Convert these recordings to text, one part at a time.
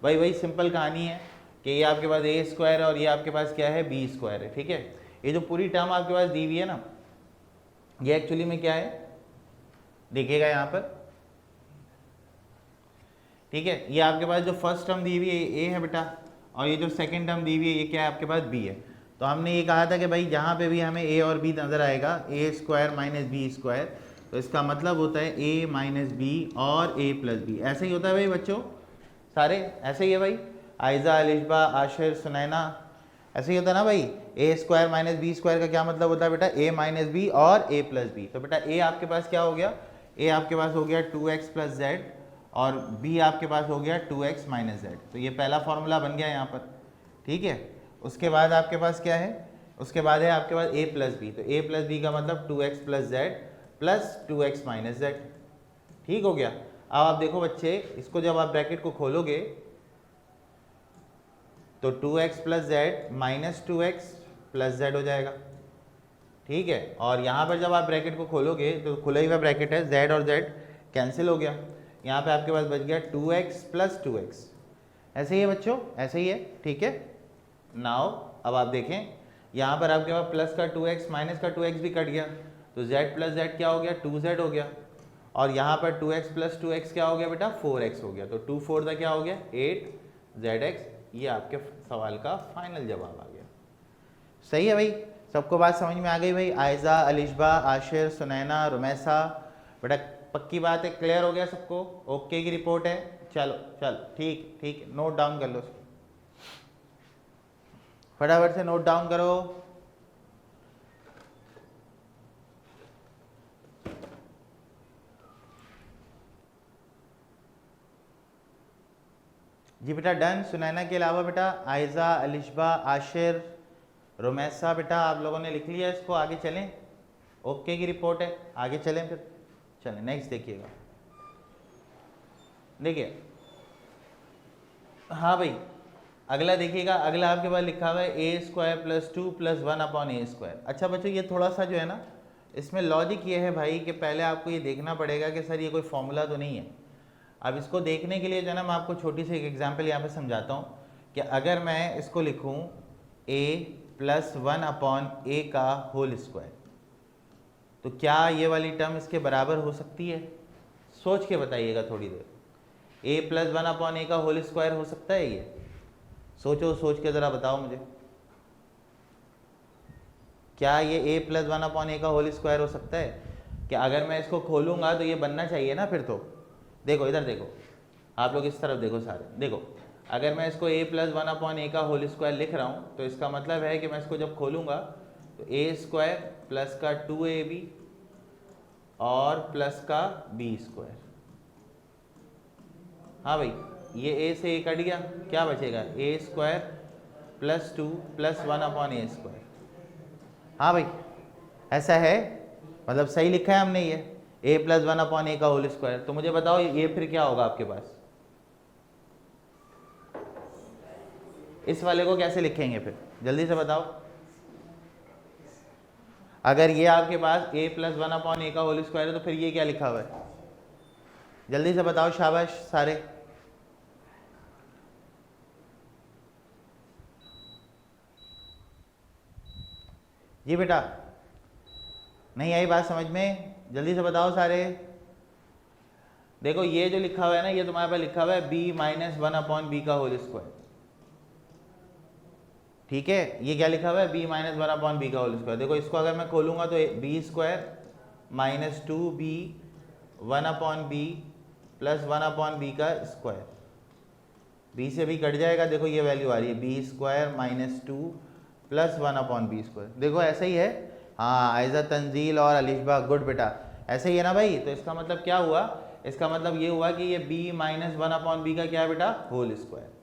भाई वही सिंपल कहानी है कि ये आपके पास ए स्क्वायर है और ये आपके पास क्या है बी स्क्वायर है, ठीक है। ये जो पूरी टर्म आपके पास दी हुई है ना, ये एक्चुअली में क्या है देखिएगा यहाँ पर, ठीक है। ये आपके पास जो फर्स्ट टर्म दी हुई है ए है बेटा, और ये जो सेकंड टर्म दी हुई है ये क्या है आपके पास बी है। तो हमने ये कहा था कि भाई जहाँ पे भी हमें ए और बी नज़र आएगा, ए स्क्वायर माइनस बी स्क्वायर, तो इसका मतलब होता है ए माइनस बी और ए प्लस बी। ऐसे ही होता है भाई बच्चों, सारे ऐसे ही है भाई। आयजा, अलिशबा, आशिर, सुनैना, ऐसे ही होता है ना भाई। ए स्क्वायर माइनस बी स्क्वायर का क्या मतलब होता है बेटा, ए माइनस बी और ए प्लस बी। तो बेटा ए आपके पास क्या हो गया, ए आपके पास हो गया 2x प्लस जेड और b आपके पास हो गया 2x माइनस जेड। तो ये पहला फॉर्मूला बन गया यहाँ पर, ठीक है। उसके बाद आपके पास क्या है, उसके बाद है आपके पास a प्लस बी। तो a प्लस बी का मतलब 2x plus Z plus 2x minus Z, ठीक हो गया। अब आप देखो बच्चे, इसको जब आप ब्रैकेट को खोलोगे तो 2x plus Z minus 2x plus Z हो जाएगा, ठीक है। और यहाँ पर जब आप ब्रैकेट को खोलोगे तो खुला ही हुआ ब्रैकेट है, z और z कैंसिल हो गया, यहाँ पे आपके पास बच गया 2x प्लस 2x। ऐसे ही है बच्चों, ऐसे ही है, ठीक है। नाउ अब आप देखें यहाँ पर आपके पास प्लस का 2x माइनस का 2x भी कट गया, तो z प्लस z क्या हो गया 2z हो गया, और यहाँ पर 2x प्लस 2x क्या हो गया बेटा 4x हो गया। तो 2 4 क्या हो गया 8zx। ये आपके सवाल का फाइनल जवाब आ गया। सही है भाई, सबको बात समझ में आ गई भाई। आयजा, अलिशबा, आशिर, सुनैना, रुमैसा, बेटा पक्की बात है, क्लियर हो गया सबको, ओके की रिपोर्ट है। चलो चलो ठीक ठीक, नोट डाउन कर लो, फटाफट से नोट डाउन करो। जी बेटा डन। सुनैना के अलावा बेटा आयजा, अलिशबा, आशिर, रुमैसा, बेटा आप लोगों ने लिख लिया इसको, आगे चलें। ओके की रिपोर्ट है, आगे चलें फिर। चलें नेक्स्ट देखिएगा, देखिए हाँ भाई अगला देखिएगा। अगला आपके पास लिखा हुआ है A square plus 2 plus 1 upon A square. अच्छा बच्चों ये थोड़ा सा जो है ना, इसमें लॉजिक ये है भाई कि पहले आपको ये देखना पड़ेगा कि सर ये कोई फॉर्मूला तो नहीं है। अब इसको देखने के लिए जो है ना, मैं आपको छोटी सी एक एग्जाम्पल यहाँ पे समझाता हूँ कि अगर मैं इसको लिखूँ a प्लस 1 अपॉन ए का होल स्क्वायर, तो क्या ये वाली टर्म इसके बराबर हो सकती है? सोच के बताइएगा थोड़ी देर। a प्लस 1 अपॉन ए का होल स्क्वायर हो सकता है ये? सोचो, सोच के ज़रा बताओ मुझे, क्या ये a प्लस 1 अपॉन ए का होल स्क्वायर हो सकता है? कि अगर मैं इसको खोलूँगा तो ये बनना चाहिए ना फिर तो। देखो इधर देखो, आप लोग इस तरफ देखो सारे, देखो अगर मैं इसको a प्लस 1 अपॉन ए का होल स्क्वायर लिख रहा हूँ तो इसका मतलब है कि मैं इसको जब खोलूँगा तो a स्क्वायर प्लस का 2ab और प्लस का b स्क्वायर। हाँ भाई ये a से a कट गया, क्या बचेगा a square plus 2 plus 1 upon A square. हाँ भाई ऐसा है, मतलब सही लिखा है हमने ये a प्लस 1 अपॉन ए का होल स्क्वायर। तो मुझे बताओ ये फिर क्या होगा आपके पास, इस वाले को कैसे लिखेंगे फिर, जल्दी से बताओ। अगर ये आपके पास a प्लस 1 अपॉन ए का होल स्क्वायर है तो फिर ये क्या लिखा हुआ है, जल्दी से बताओ, शाबाश सारे। जी बेटा नहीं आई बात समझ में, जल्दी से बताओ सारे। देखो ये जो लिखा हुआ है ना, ये तुम्हारे पास लिखा हुआ है b माइनस 1 अपॉन बी का होल स्क्वायर, ठीक है। ये क्या लिखा हुआ है b माइनस 1 अपॉन बी का होल स्क्वायर। देखो इसको अगर मैं खोलूंगा तो B square minus 2b 1 upon B plus 1 upon B का स्क्वायर, b से भी कट जाएगा। देखो ये वैल्यू आ रही है B square minus 2 plus 1 upon B square. देखो ऐसा ही है, हाँ आयजा, तंजील और अलिशबा, गुड बेटा ऐसे ही है ना भाई। तो इसका मतलब क्या हुआ, इसका मतलब ये हुआ कि ये b माइनस 1 अपॉन बी का क्या है बेटा होल स्क्वायर।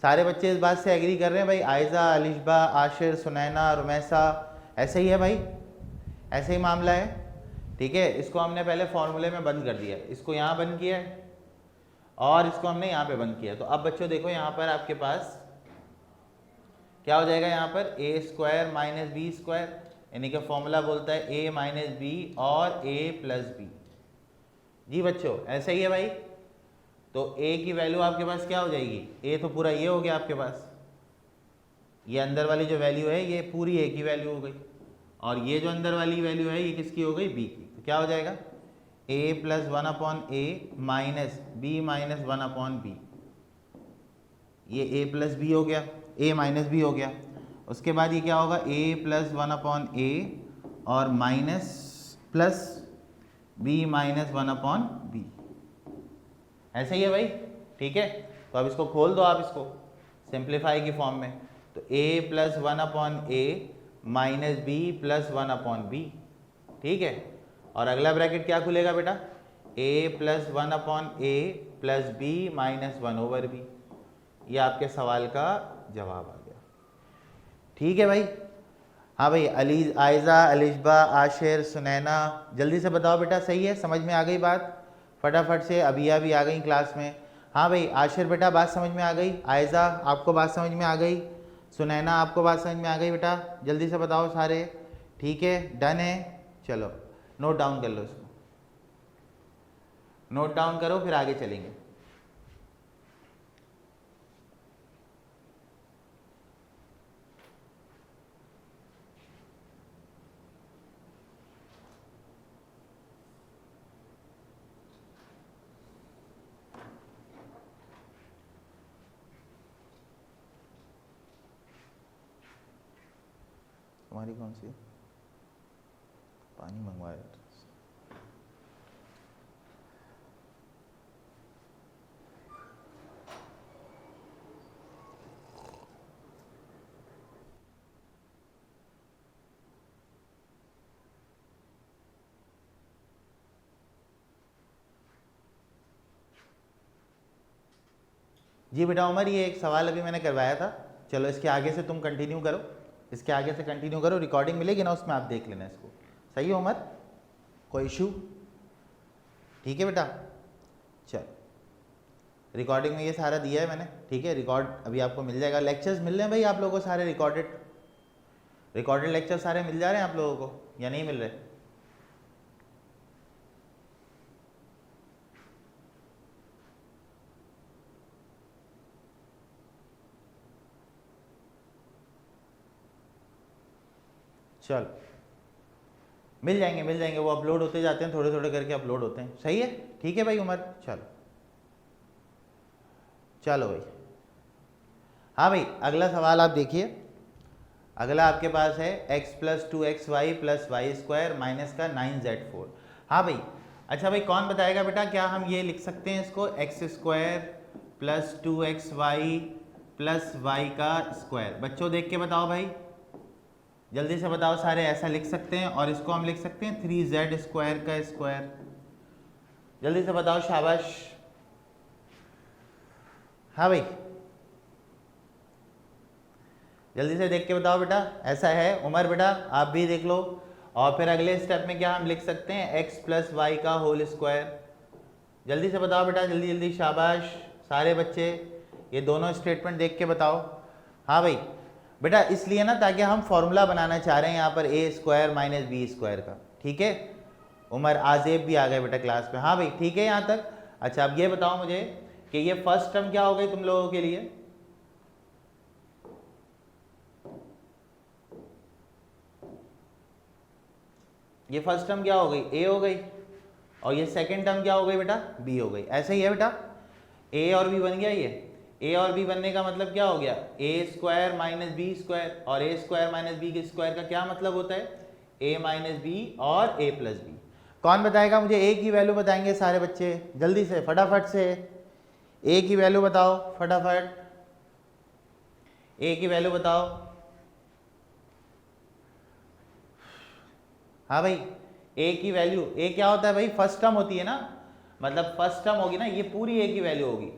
सारे बच्चे इस बात से एग्री कर रहे हैं भाई, आयजा, अलिशबा, आशिर, सुनैना, रुमैसा, ऐसे ही है भाई, ऐसे ही मामला है, ठीक है। इसको हमने पहले फॉर्मूले में बंद कर दिया, इसको यहाँ बंद किया है और इसको हमने यहाँ पे बंद किया। तो अब बच्चों देखो यहाँ पर आपके पास क्या हो जाएगा, यहाँ पर ए स्क्वायर माइनस बी स्क्वायर, यानी कि फॉर्मूला बोलता है ए माइनस बी और ए प्लस बी। जी बच्चों ऐसा ही है भाई। तो a की वैल्यू आपके पास क्या हो जाएगी, a तो पूरा ये हो गया आपके पास, ये अंदर वाली जो वैल्यू है ये पूरी a की वैल्यू हो गई, और ये जो अंदर वाली वैल्यू है ये किसकी हो गई, b की। तो क्या हो जाएगा a plus 1/a minus b minus 1/b, ये a प्लस b हो गया, a माइनस b हो गया। उसके बाद ये क्या होगा, a प्लस 1/a और minus plus b minus 1/b, ऐसे ही है भाई, ठीक है। तो अब इसको खोल दो आप, इसको सिंप्लीफाई की फॉर्म में, तो a plus 1/a minus b plus 1/b, ठीक है। और अगला ब्रैकेट क्या खुलेगा बेटा, a plus 1/a plus b minus 1/b। ये आपके सवाल का जवाब आ गया, ठीक है भाई। हाँ भाई, अली, आयज़ा, अलिशबा, आशिर, सुनैना, जल्दी से बताओ बेटा, सही है, समझ में आ गई बात, फटाफट से। अबिया भी आ गई क्लास में। हाँ भाई, आशिर बेटा बात समझ में आ गई, आयज़ा आपको बात समझ में आ गई, सुनैना आपको बात समझ में आ गई बेटा, जल्दी से बताओ सारे, ठीक है, डन है। चलो नोट डाउन कर लो, इसको नोट डाउन करो, फिर आगे चलेंगे। तुम्हारी कौन सी, पानी मंगवाया जी बेटा उमर, ये एक सवाल अभी मैंने करवाया था, चलो इसके आगे से तुम कंटिन्यू करो, इसके आगे से कंटिन्यू करो, रिकॉर्डिंग मिलेगी ना उसमें आप देख लेना इसको, सही है उमर, कोई इशू, ठीक है बेटा। चलो रिकॉर्डिंग में ये सारा दिया है मैंने, ठीक है, रिकॉर्ड अभी आपको मिल जाएगा, लेक्चर्स मिल रहे हैं भाई आप लोगों को सारे, रिकॉर्डेड लेक्चर सारे मिल जा रहे हैं आप लोगों को या नहीं मिल रहे। चलो मिल जाएंगे, वो अपलोड होते जाते हैं, थोड़े थोड़े करके अपलोड होते हैं, सही है, ठीक है भाई उमर। चलो भाई, हाँ भाई अगला सवाल आप देखिए, अगला आपके पास है x plus 2xy plus Y square minus का 9z4। हाँ भाई, अच्छा भाई कौन बताएगा बेटा, क्या हम ये लिख सकते हैं इसको X square plus 2xy plus Y का स्क्वायर, बच्चों देख के बताओ भाई, जल्दी से बताओ सारे, ऐसा लिख सकते हैं, और इसको हम लिख सकते हैं 3z स्क्वायर का स्क्वायर, जल्दी से बताओ, शाबाश। हाँ भाई जल्दी से देख के बताओ बेटा, ऐसा है। उमर बेटा आप भी देख लो, और फिर अगले स्टेप में क्या हम लिख सकते हैं, x प्लस वाई का होल स्क्वायर, जल्दी से बताओ बेटा, जल्दी जल्दी, शाबाश सारे बच्चे, ये दोनों स्टेटमेंट देख के बताओ। हाँ भाई बेटा, इसलिए ना ताकि हम फॉर्मूला बनाना चाह रहे हैं यहाँ पर a square minus B square का, ठीक है। उमर, आजेब भी आ गए बेटा क्लास में, हाँ भाई ठीक है यहाँ तक। अच्छा अब ये बताओ मुझे कि ये फर्स्ट टर्म क्या हो गई तुम लोगों के लिए, ये फर्स्ट टर्म क्या हो गई, a हो गई, और ये सेकंड टर्म क्या हो गई बेटा, b हो गई, ऐसे ही है बेटा, a और b बन गया, ये a और b बनने का मतलब क्या हो गया, a square minus B square, और a स्क्वायर माइनस बी के स्क्वायर का क्या मतलब होता है, a माइनस बी और a प्लस बी। कौन बताएगा मुझे, a की वैल्यू बताएंगे सारे बच्चे, जल्दी से फटाफट से, a की वैल्यू बताओ फटाफट, a की वैल्यू बताओ। हाँ भाई a की वैल्यू, a क्या होता है भाई, फर्स्ट टर्म होती है ना, मतलब फर्स्ट टर्म होगी ना, ये पूरी a की वैल्यू होगी,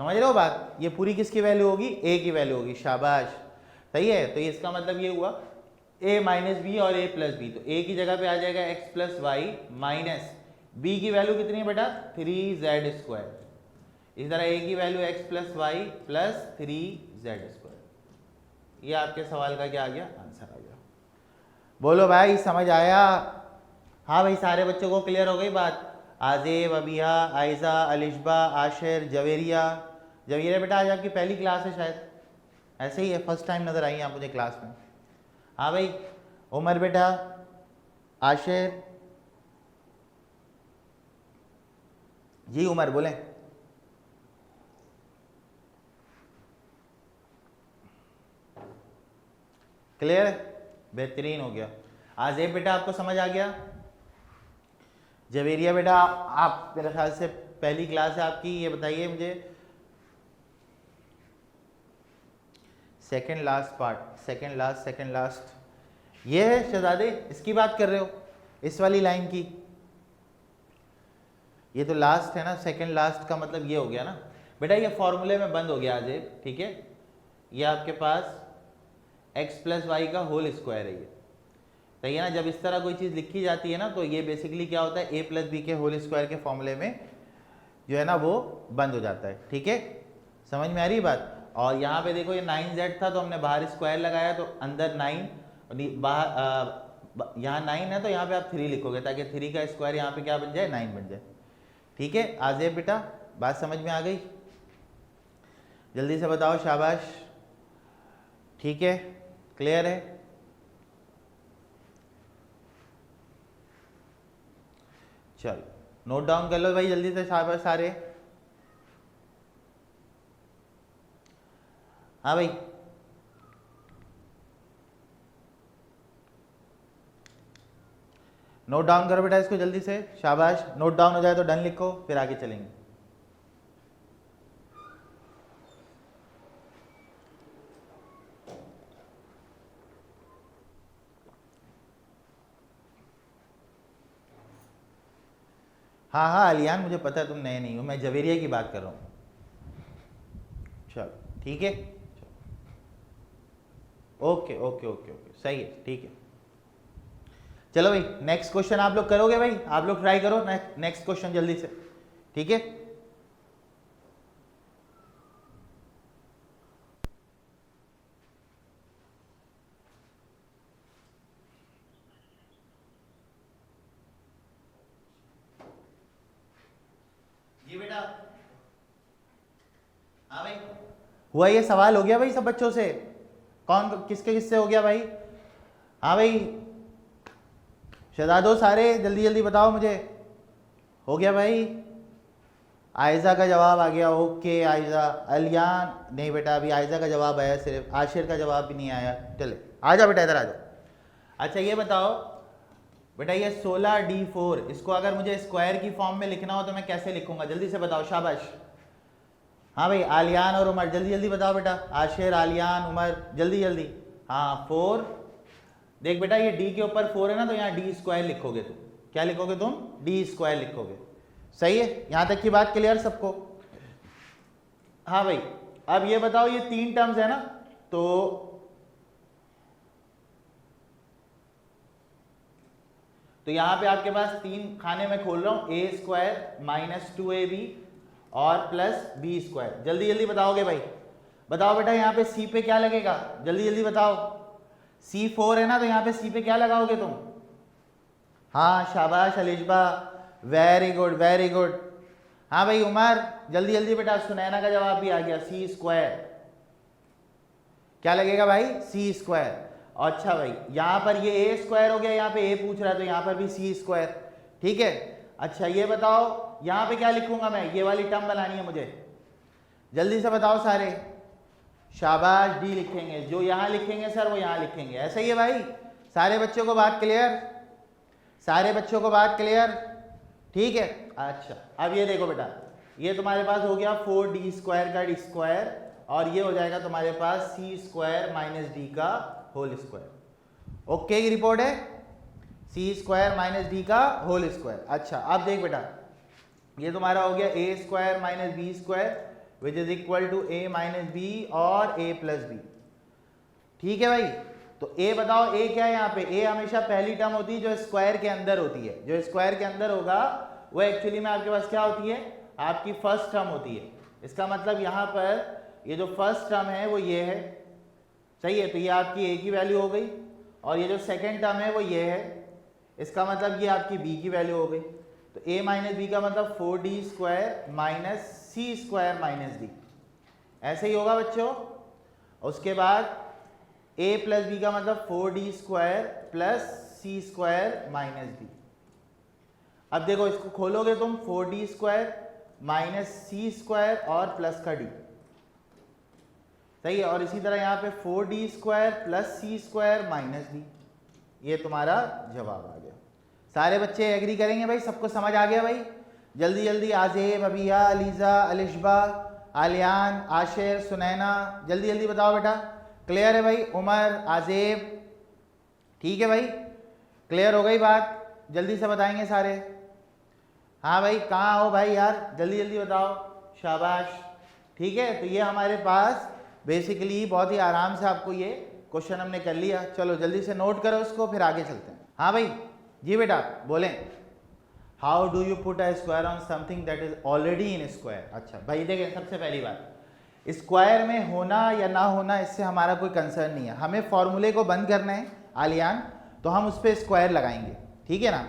समझ रहे हो बात, ये पूरी किसकी वैल्यू होगी, a की वैल्यू होगी, शाबाश सही है। तो इसका मतलब ये हुआ a माइनस बी और a प्लस बी, तो a की जगह पे आ जाएगा x plus Y minus b की वैल्यू कितनी है बेटा, 3z स्क्वायर, इस तरह a की value x plus Y plus 3z square, ये आपके सवाल का क्या आ गया, आंसर आ गया। बोलो भाई समझ आया, हाँ भाई सारे बच्चों को क्लियर हो गई बात। आजेब, अबिया, आयजा, अलिशबा, आशिर, जवेरिया। जवेरिया बेटा आज आपकी पहली क्लास है शायद, ऐसे ही है, फर्स्ट टाइम नज़र आई आप मुझे क्लास में। हाँ भाई, उमर बेटा, आशिर जी, उमर बोलें। क्लियर है, बेहतरीन हो गया। आजेब बेटा आपको समझ आ गया। जवेरिया बेटा आप मेरे ख्याल से पहली क्लास है आपकी, ये बताइए मुझे second last part, second last ये है शहजादे, इसकी बात कर रहे हो, इस वाली लाइन की। ये तो लास्ट है ना, सेकंड लास्ट का मतलब ये हो गया ना बेटा, ये फॉर्मूले में बंद हो गया आजेब, ठीक है। ये आपके पास x प्लस वाई का होल स्क्वायर है, ये सही है ना। जब इस तरह कोई चीज़ लिखी जाती है ना तो ये बेसिकली क्या होता है, a प्लस बी के होल स्क्वायर के फॉर्मूले में जो है ना वो बंद हो जाता है, ठीक है। समझ में आ रही बात। और यहाँ पे देखो ये 9z था तो हमने बाहर स्क्वायर लगाया तो अंदर 9, बाहर यहाँ 9 है तो यहाँ पे आप 3 लिखोगे ताकि 3 का स्क्वायर यहाँ पे क्या बन जाए, 9 बन जाए, ठीक है। आजेब बेटा बात समझ में आ गई, जल्दी से बताओ, शाबाश, ठीक है, क्लियर है। चलो नोट डाउन कर लो भाई जल्दी से शाबाश सारे। हाँ भाई, नोट डाउन करो बेटा इसको जल्दी से, शाबाश। नोट डाउन हो जाए तो डन लिखो, फिर आगे चलेंगे। हाँ हाँ अलियान, मुझे पता है तुम नए नहीं हो, मैं जवेरिया की बात कर रहा हूँ। चलो ठीक है, ओके ओके ओके ओके, सही है, ठीक है। चलो भाई नेक्स्ट क्वेश्चन आप लोग करोगे भाई, आप लोग ट्राई करो नेक्स्ट क्वेश्चन जल्दी से, ठीक है। जी बेटा, हाँ भाई, हुआ ये सवाल हो गया भाई सब बच्चों से, कौन किसके किससे हो गया भाई। हाँ भाई शहजादो सारे जल्दी जल्दी बताओ मुझे, हो गया भाई। आयजा का जवाब आ गया, ओके आयजा। अलियान नहीं बेटा, अभी आयजा का जवाब आया सिर्फ, आशिर का जवाब भी नहीं आया। चले आ जाओ बेटा, इधर आ जाओ। अच्छा ये बताओ बेटा, ये 16d4 इसको अगर मुझे स्क्वायर की फॉर्म में लिखना हो तो मैं कैसे लिखूंगा, जल्दी से बताओ, शाबाश। हाँ भाई आलियान और उमर जल्दी जल्दी बताओ बेटा, आशिर, आलियान, उमर जल्दी जल्दी। हाँ 4, देख बेटा ये d के ऊपर 4 है ना तो यहाँ d स्क्वायर लिखोगे तुम, क्या लिखोगे तुम, d स्क्वायर लिखोगे, सही है। यहाँ तक की बात क्लियर सबको। हाँ भाई अब ये बताओ, ये 3 टर्म्स है ना, तो यहाँ पे आपके पास 3 खाने में खोल रहा हूँ, a स्क्वायर माइनस 2ab और प्लस बी स्क्वायर। जल्दी जल्दी बताओगे भाई, बताओ बेटा यहाँ पे c पे क्या लगेगा, जल्दी जल्दी बताओ। c4 है ना तो यहाँ पे c पे क्या लगाओगे तुम। हाँ शाबाश Alishba, very good very good. हाँ भाई उमर जल्दी जल्दी बेटा, सुनैना का जवाब भी आ गया, c स्क्वायर क्या लगेगा भाई, c स्क्वायर। अच्छा भाई यहाँ पर ये a स्क्वायर हो गया, यहाँ पे a पूछ रहा है तो यहाँ पर भी c स्क्वायर, ठीक है। अच्छा ये बताओ यहाँ पे क्या लिखूंगा मैं, ये वाली टर्म बनानी है मुझे, जल्दी से बताओ सारे, शाबाश। डी लिखेंगे, जो यहाँ लिखेंगे सर वो यहाँ लिखेंगे, ऐसा ही है भाई। सारे बच्चों को बात क्लियर, सारे बच्चों को बात क्लियर, ठीक है। अच्छा अब ये देखो बेटा, ये तुम्हारे पास हो गया 4d स्क्वायर का d स्क्वायर, और ये हो जाएगा तुम्हारे पास c स्क्वायर माइनस डी का होल स्क्वायर। ओके की रिपोर्ट है, c स्क्वायर माइनस डी का होल स्क्वायर। अच्छा अब देख बेटा, ये तुम्हारा हो गया a square minus B square which is equal to a minus B और a प्लस बी, ठीक है भाई। तो a बताओ, a क्या है यहाँ पे, a हमेशा पहली टर्म होती है जो स्क्वायर के अंदर होती है, जो स्क्वायर के अंदर होगा वो एक्चुअली में आपके पास क्या होती है, आपकी फर्स्ट टर्म होती है। इसका मतलब यहाँ पर ये जो फर्स्ट टर्म है वो ये है, सही है, तो ये आपकी a की वैल्यू हो गई, और ये जो सेकेंड टर्म है वो ये है, इसका मतलब ये आपकी b की वैल्यू हो गई। तो a माइनस बी का मतलब 4d स्क्वायर माइनस सी स्क्वायर माइनस डी, ऐसे ही होगा बच्चों। उसके बाद a प्लस बी का मतलब 4d स्क्वायर प्लस सी स्क्वायर माइनस डी। अब देखो इसको खोलोगे तुम, 4d स्क्वायर माइनस सी स्क्वायर और प्लस का d, सही है। और इसी तरह यहाँ पे 4d स्क्वायर प्लस सी स्क्वायर माइनस डी, ये तुम्हारा जवाब आ गया। सारे बच्चे एग्री करेंगे भाई, सबको समझ आ गया भाई? जल्दी जल्दी, आजेब, अबिया, अलीजा, अलिशबा, आलियान, आशिर, सुनैना, जल्दी जल्दी बताओ बेटा। क्लियर है भाई? उमर, आजेब, ठीक है भाई, क्लियर हो गई बात? जल्दी से बताएंगे सारे। हाँ भाई, कहाँ हो भाई यार, जल्दी जल्दी बताओ, शाबाश। ठीक है, तो ये हमारे पास बेसिकली बहुत ही आराम से आपको ये क्वेश्चन हमने कर लिया। चलो जल्दी से नोट करो इसको, फिर आगे चलते हैं। हाँ भाई, जी बेटा बोलें। How do you put a square on something that is already in square. अच्छा भाई देखें, सबसे पहली बात, स्क्वायर में होना या ना होना इससे हमारा कोई कंसर्न नहीं है, हमें फॉर्मूले को बंद करना है आलियान, तो हम उस पर स्क्वायर लगाएंगे, ठीक है ना।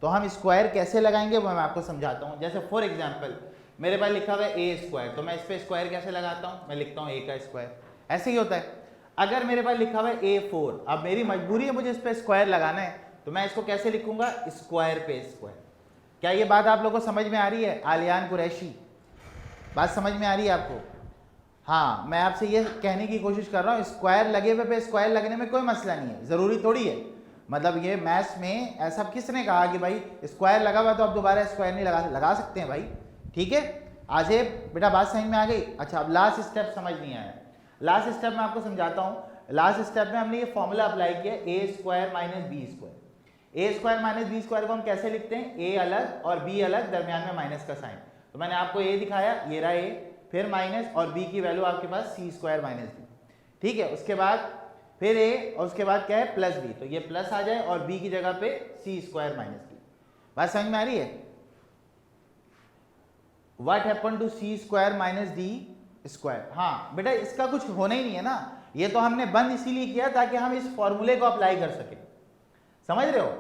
तो हम स्क्वायर कैसे लगाएंगे वो मैं आपको समझाता हूँ। जैसे फॉर एग्जाम्पल मेरे पास लिखा हुआ है ए स्क्वायर, तो मैं इस पर स्क्वायर कैसे लगाता हूँ, मैं लिखता हूँ ए का स्क्वायर, ऐसे ही होता है। अगर मेरे पास लिखा हुआ है A4, अब मेरी मजबूरी है मुझे इस पर स्क्वायर लगाना है, तो मैं इसको कैसे लिखूंगा, स्क्वायर पे स्क्वायर। क्या ये बात आप लोगों को समझ में आ रही है? आलियान कुरैशी, बात समझ में आ रही है आपको? हाँ, मैं आपसे ये कहने की कोशिश कर रहा हूँ, स्क्वायर लगे हुए पे स्क्वायर लगने में कोई मसला नहीं है, ज़रूरी थोड़ी है। मतलब ये मैथ्स में ऐसा किसने कहा कि भाई स्क्वायर लगा हुआ तो अब दोबारा स्क्वायर नहीं लगा सकते हैं भाई, ठीक है। आजेब बेटा बात समझ में आ गई? अच्छा, अब लास्ट स्टेप समझ नहीं आया। लास्ट स्टेप में आपको समझाता हूँ। लास्ट स्टेप में हमने ये फॉर्मूला अप्लाई किया, ए square minus B square. A square minus B square को हम कैसे लिखते हैं, ए अलग और बी अलग, दरमियान में माइनस का साइन। तो मैंने आपको ए दिखाया, ये रहा ए, फिर माइनस और बी की वैल्यू आपके पास सी स्क्वायर माइनस बी, ठीक है। उसके बाद फिर ए और उसके बाद क्या है, प्लस बी, तो ये प्लस आ जाए और बी की जगह पे सी स्क्वायर माइनस बी। बात समझ में आ रही है? What happen to C square minus D square. हाँ बेटा, इसका कुछ होना ही नहीं है ना, ये तो हमने बंद इसीलिए किया ताकि हम इस फॉर्मूले को अप्लाई कर सके। समझ रहे हो?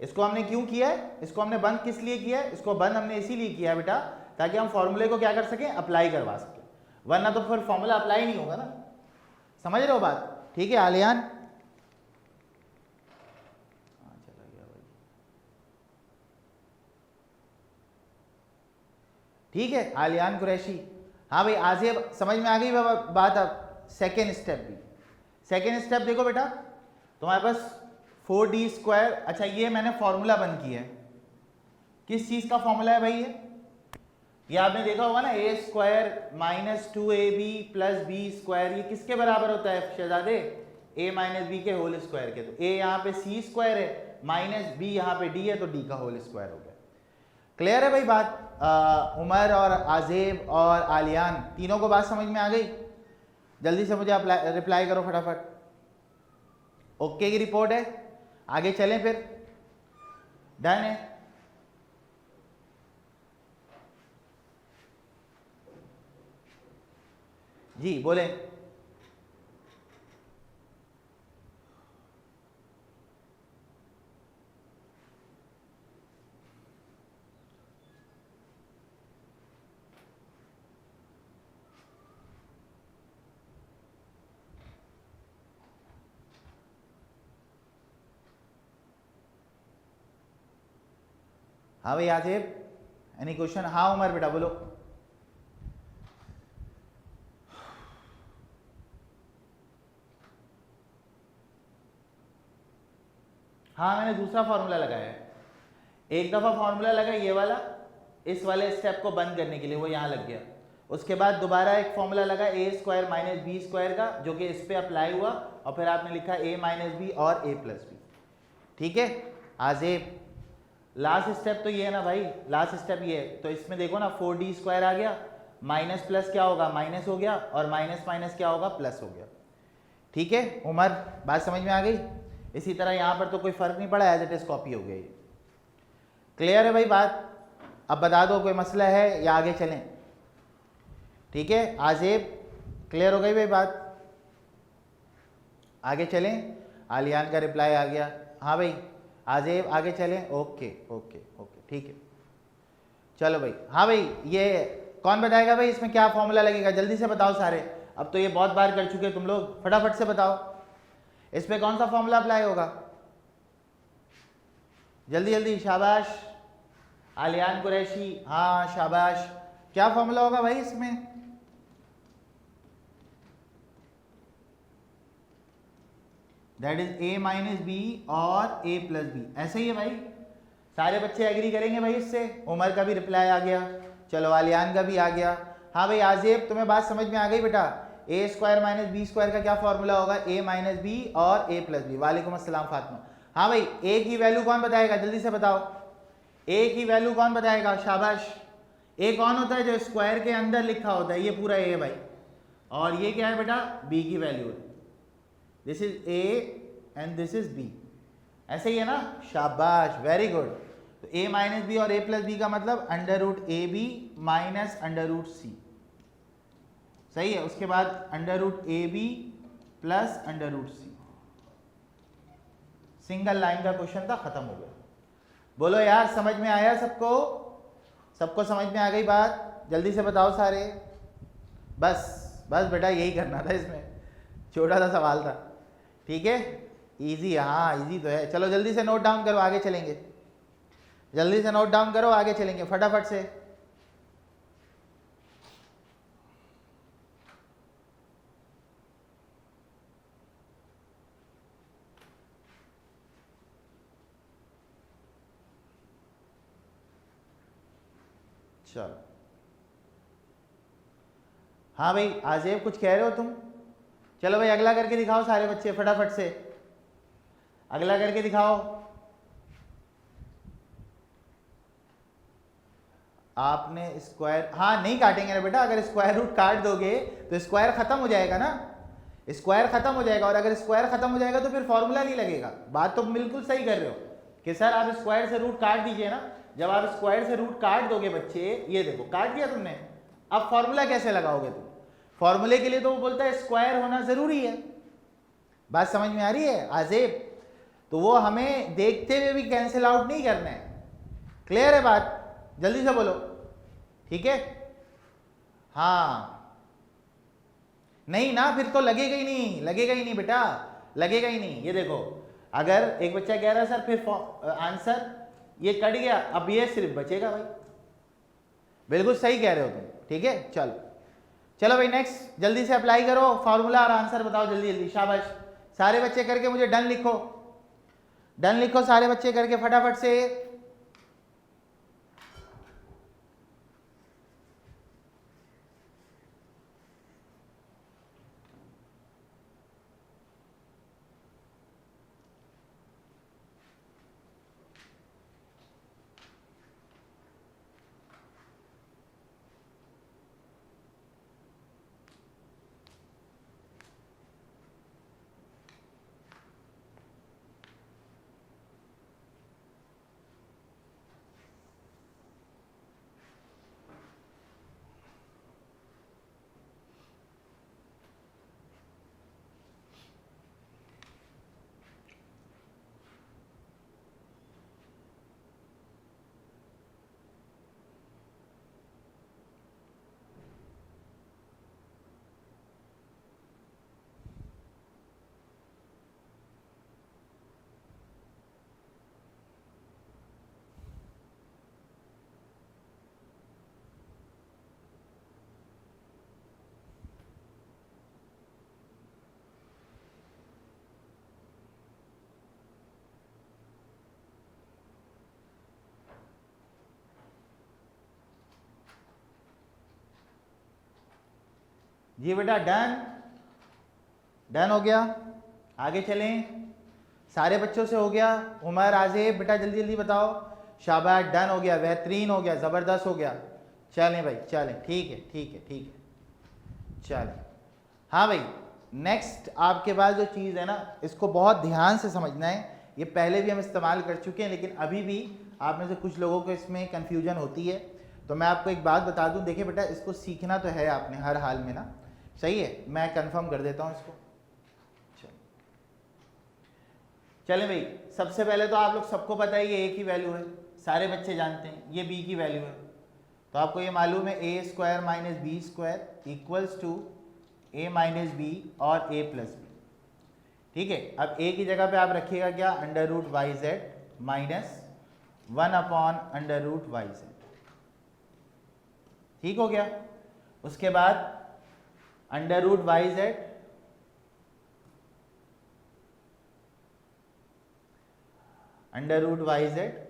इसको हमने क्यों किया है, इसको हमने बंद किस लिए किया है, इसको बंद हमने इसीलिए किया है बेटा ताकि हम फॉर्मूले को क्या कर सकें, अप्लाई करवा सकें, वरना तो फिर फॉर्मूला अप्लाई नहीं होगा ना। समझ रहे हो बात? ठीक है आलियान, चला गया भाई, ठीक है आलियान कुरैशी। हाँ भाई आजिब, समझ में आ गई बात? अब सेकेंड स्टेप भी, सेकेंड स्टेप देखो बेटा, तुम्हारे पास 4d स्क्वायर। अच्छा, ये मैंने फॉर्मूला बंद किया है, किस चीज का फॉर्मूला है भाई ये आपने देखा होगा ना, A square minus 2ab plus B square, ये किसके बराबर होता है शहजादे, ए माइनस बी के होल स्क्वायर के। तो ए यहाँ पे सी स्क्वायर है, माइनस बी यहाँ पे डी है, तो डी का होल स्क्वायर हो गया। क्लियर है भाई बात? उमर और आजेब और आलियान, तीनों को बात समझ में आ गई? जल्दी से मुझे रिप्लाई करो फटाफट। ओके की रिपोर्ट है, आगे चलें फिर, डन है? जी बोले। हाँ भाई आजिब, एनी क्वेश्चन? हाँ उमर बेटा बोलो। हाँ मैंने दूसरा फॉर्मूला लगाया है, एक दफ़ा फॉर्मूला लगा ये वाला, इस वाले स्टेप को बंद करने के लिए, वो यहाँ लग गया। उसके बाद दोबारा एक फॉर्मूला लगा ए स्क्वायर माइनस बी स्क्वायर का, जो कि इस पे अप्लाई हुआ, और फिर आपने लिखा ए माइनस बी और ए प्लस बी, ठीक है आजेब। लास्ट स्टेप तो ये है ना भाई, लास्ट स्टेप ये है, तो इसमें देखो ना 4d स्क्वायर आ गया, माइनस प्लस क्या होगा, माइनस हो गया, और माइनस माइनस क्या होगा, प्लस हो गया। ठीक है उमर, बात समझ में आ गई? इसी तरह यहाँ पर तो कोई फर्क नहीं पड़ा, एज इट इज कॉपी हो गई। क्लियर है भाई बात? अब बता दो कोई मसला है या आगे चलें? ठीक है आजेब, क्लियर हो गई भाई बात? आगे चलें? आलियान का रिप्लाई आ गया, हाँ भाई आजेब आगे चलें, ओके ओके ओके ठीक है। चलो भाई, हाँ भाई, ये कौन बताएगा भाई इसमें क्या फॉर्मूला लगेगा, जल्दी से बताओ सारे। अब तो ये बहुत बार कर चुके तुम लोग, फटाफट से बताओ इस पे कौन सा फॉर्मूला अप्लाई होगा, जल्दी जल्दी, शाबाश आलियान कुरैशी, हाँ शाबाश, क्या फॉर्मूला होगा भाई इसमें, that is a minus B और a प्लस बी, ऐसे ही है भाई। सारे बच्चे एग्री करेंगे भाई इससे, उमर का भी रिप्लाई आ गया, चलो आलियान का भी आ गया। हाँ भाई आजेब, तुम्हें बात समझ में आ गई बेटा, ए स्क्वायर माइनस बी स्क्वायर का क्या फॉर्मूला होगा, a माइनस बी और a प्लस बी। वालेकुम अस्सलाम फातिमा। हाँ भाई, a की वैल्यू कौन बताएगा, जल्दी से बताओ, a की वैल्यू कौन बताएगा, शाबाश। a कौन होता है, जो स्क्वायर के अंदर लिखा होता है, ये पूरा a है भाई, और ये क्या है बेटा, b की वैल्यू है, this is a and this is b, ऐसे ही है ना, शाबाश, वेरी गुड। तो a माइनस बी और a प्लस बी का मतलब under root A B minus under root C, सही है। उसके बाद under root A B plus under root C, single line का क्वेश्चन था, खत्म हो गया। बोलो यार समझ में आया सबको, सबको समझ में आ गई बात, जल्दी से बताओ सारे। बस बस बेटा यही करना था, इसमें छोटा सा सवाल था, ठीक है, इजी, हाँ इजी तो है। चलो जल्दी से नोट डाउन करो, आगे चलेंगे, जल्दी से नोट डाउन करो, आगे चलेंगे फटाफट से। चलो हाँ भाई आजेब कुछ कह रहे हो तुम, चलो भाई अगला करके दिखाओ सारे बच्चे फटाफट से, अगला करके दिखाओ। आपने स्क्वायर, हाँ नहीं काटेंगे ना बेटा, अगर स्क्वायर रूट काट दोगे तो स्क्वायर खत्म हो जाएगा ना, स्क्वायर खत्म हो जाएगा, और अगर स्क्वायर खत्म हो जाएगा तो फिर फॉर्मूला नहीं लगेगा। बात तो बिल्कुल सही कर रहे हो कि सर आप स्क्वायर से रूट काट दीजिए ना, जब आप स्क्वायर से रूट काट दोगे बच्चे, ये देखो काट दिया तुमने, अब फॉर्मूला कैसे लगाओगे तुम, फॉर्मूले के लिए तो वो बोलता है स्क्वायर होना जरूरी है। बात समझ में आ रही है आजेब, तो वो हमें देखते हुए भी कैंसिल आउट नहीं करना है, क्लियर है बात, जल्दी से बोलो, ठीक है। हाँ नहीं ना, फिर तो लगेगा ही नहीं, लगेगा ही नहीं बेटा, लगेगा ही नहीं। ये देखो अगर एक बच्चा कह रहा है सर फिर आंसर ये कट गया, अब ये सिर्फ बचेगा भाई, बिल्कुल सही कह रहे हो तुम, ठीक है। चलो चलो भाई नेक्स्ट, जल्दी से अप्लाई करो फॉर्मूला और आंसर बताओ जल्दी जल्दी, शाबाश। सारे बच्चे करके मुझे डन लिखो, डन लिखो सारे बच्चे करके फटाफट से। जी बेटा डन, डन हो गया, आगे चलें, सारे बच्चों से हो गया। उमर आजेब बेटा जल्दी जल्दी बताओ, शाबाश, डन हो गया, बेहतरीन हो गया, ज़बरदस्त हो गया। चलें भाई चलें, ठीक है ठीक है ठीक है, चलें। हाँ भाई नेक्स्ट आपके पास जो चीज़ है ना, इसको बहुत ध्यान से समझना है, ये पहले भी हम इस्तेमाल कर चुके हैं, लेकिन अभी भी आप में से कुछ लोगों को इसमें कन्फ्यूजन होती है। तो मैं आपको एक बात बता दूं, देखिए बेटा इसको सीखना तो है आपने हर हाल में ना, सही है, मैं कंफर्म कर देता हूं इसको। चलें भाई, सबसे पहले तो आप लोग सबको पता है ये a की वैल्यू है, सारे बच्चे जानते हैं, ये b की वैल्यू है, तो आपको ये मालूम है A square minus B square equals to A minus B और ए प्लस बी। ठीक है, अब ए की जगह पे आप रखिएगा क्या, under root Y Z minus 1 upon under root Y Z. ठीक हो गया। उसके बाद under root Y Z under root Y Z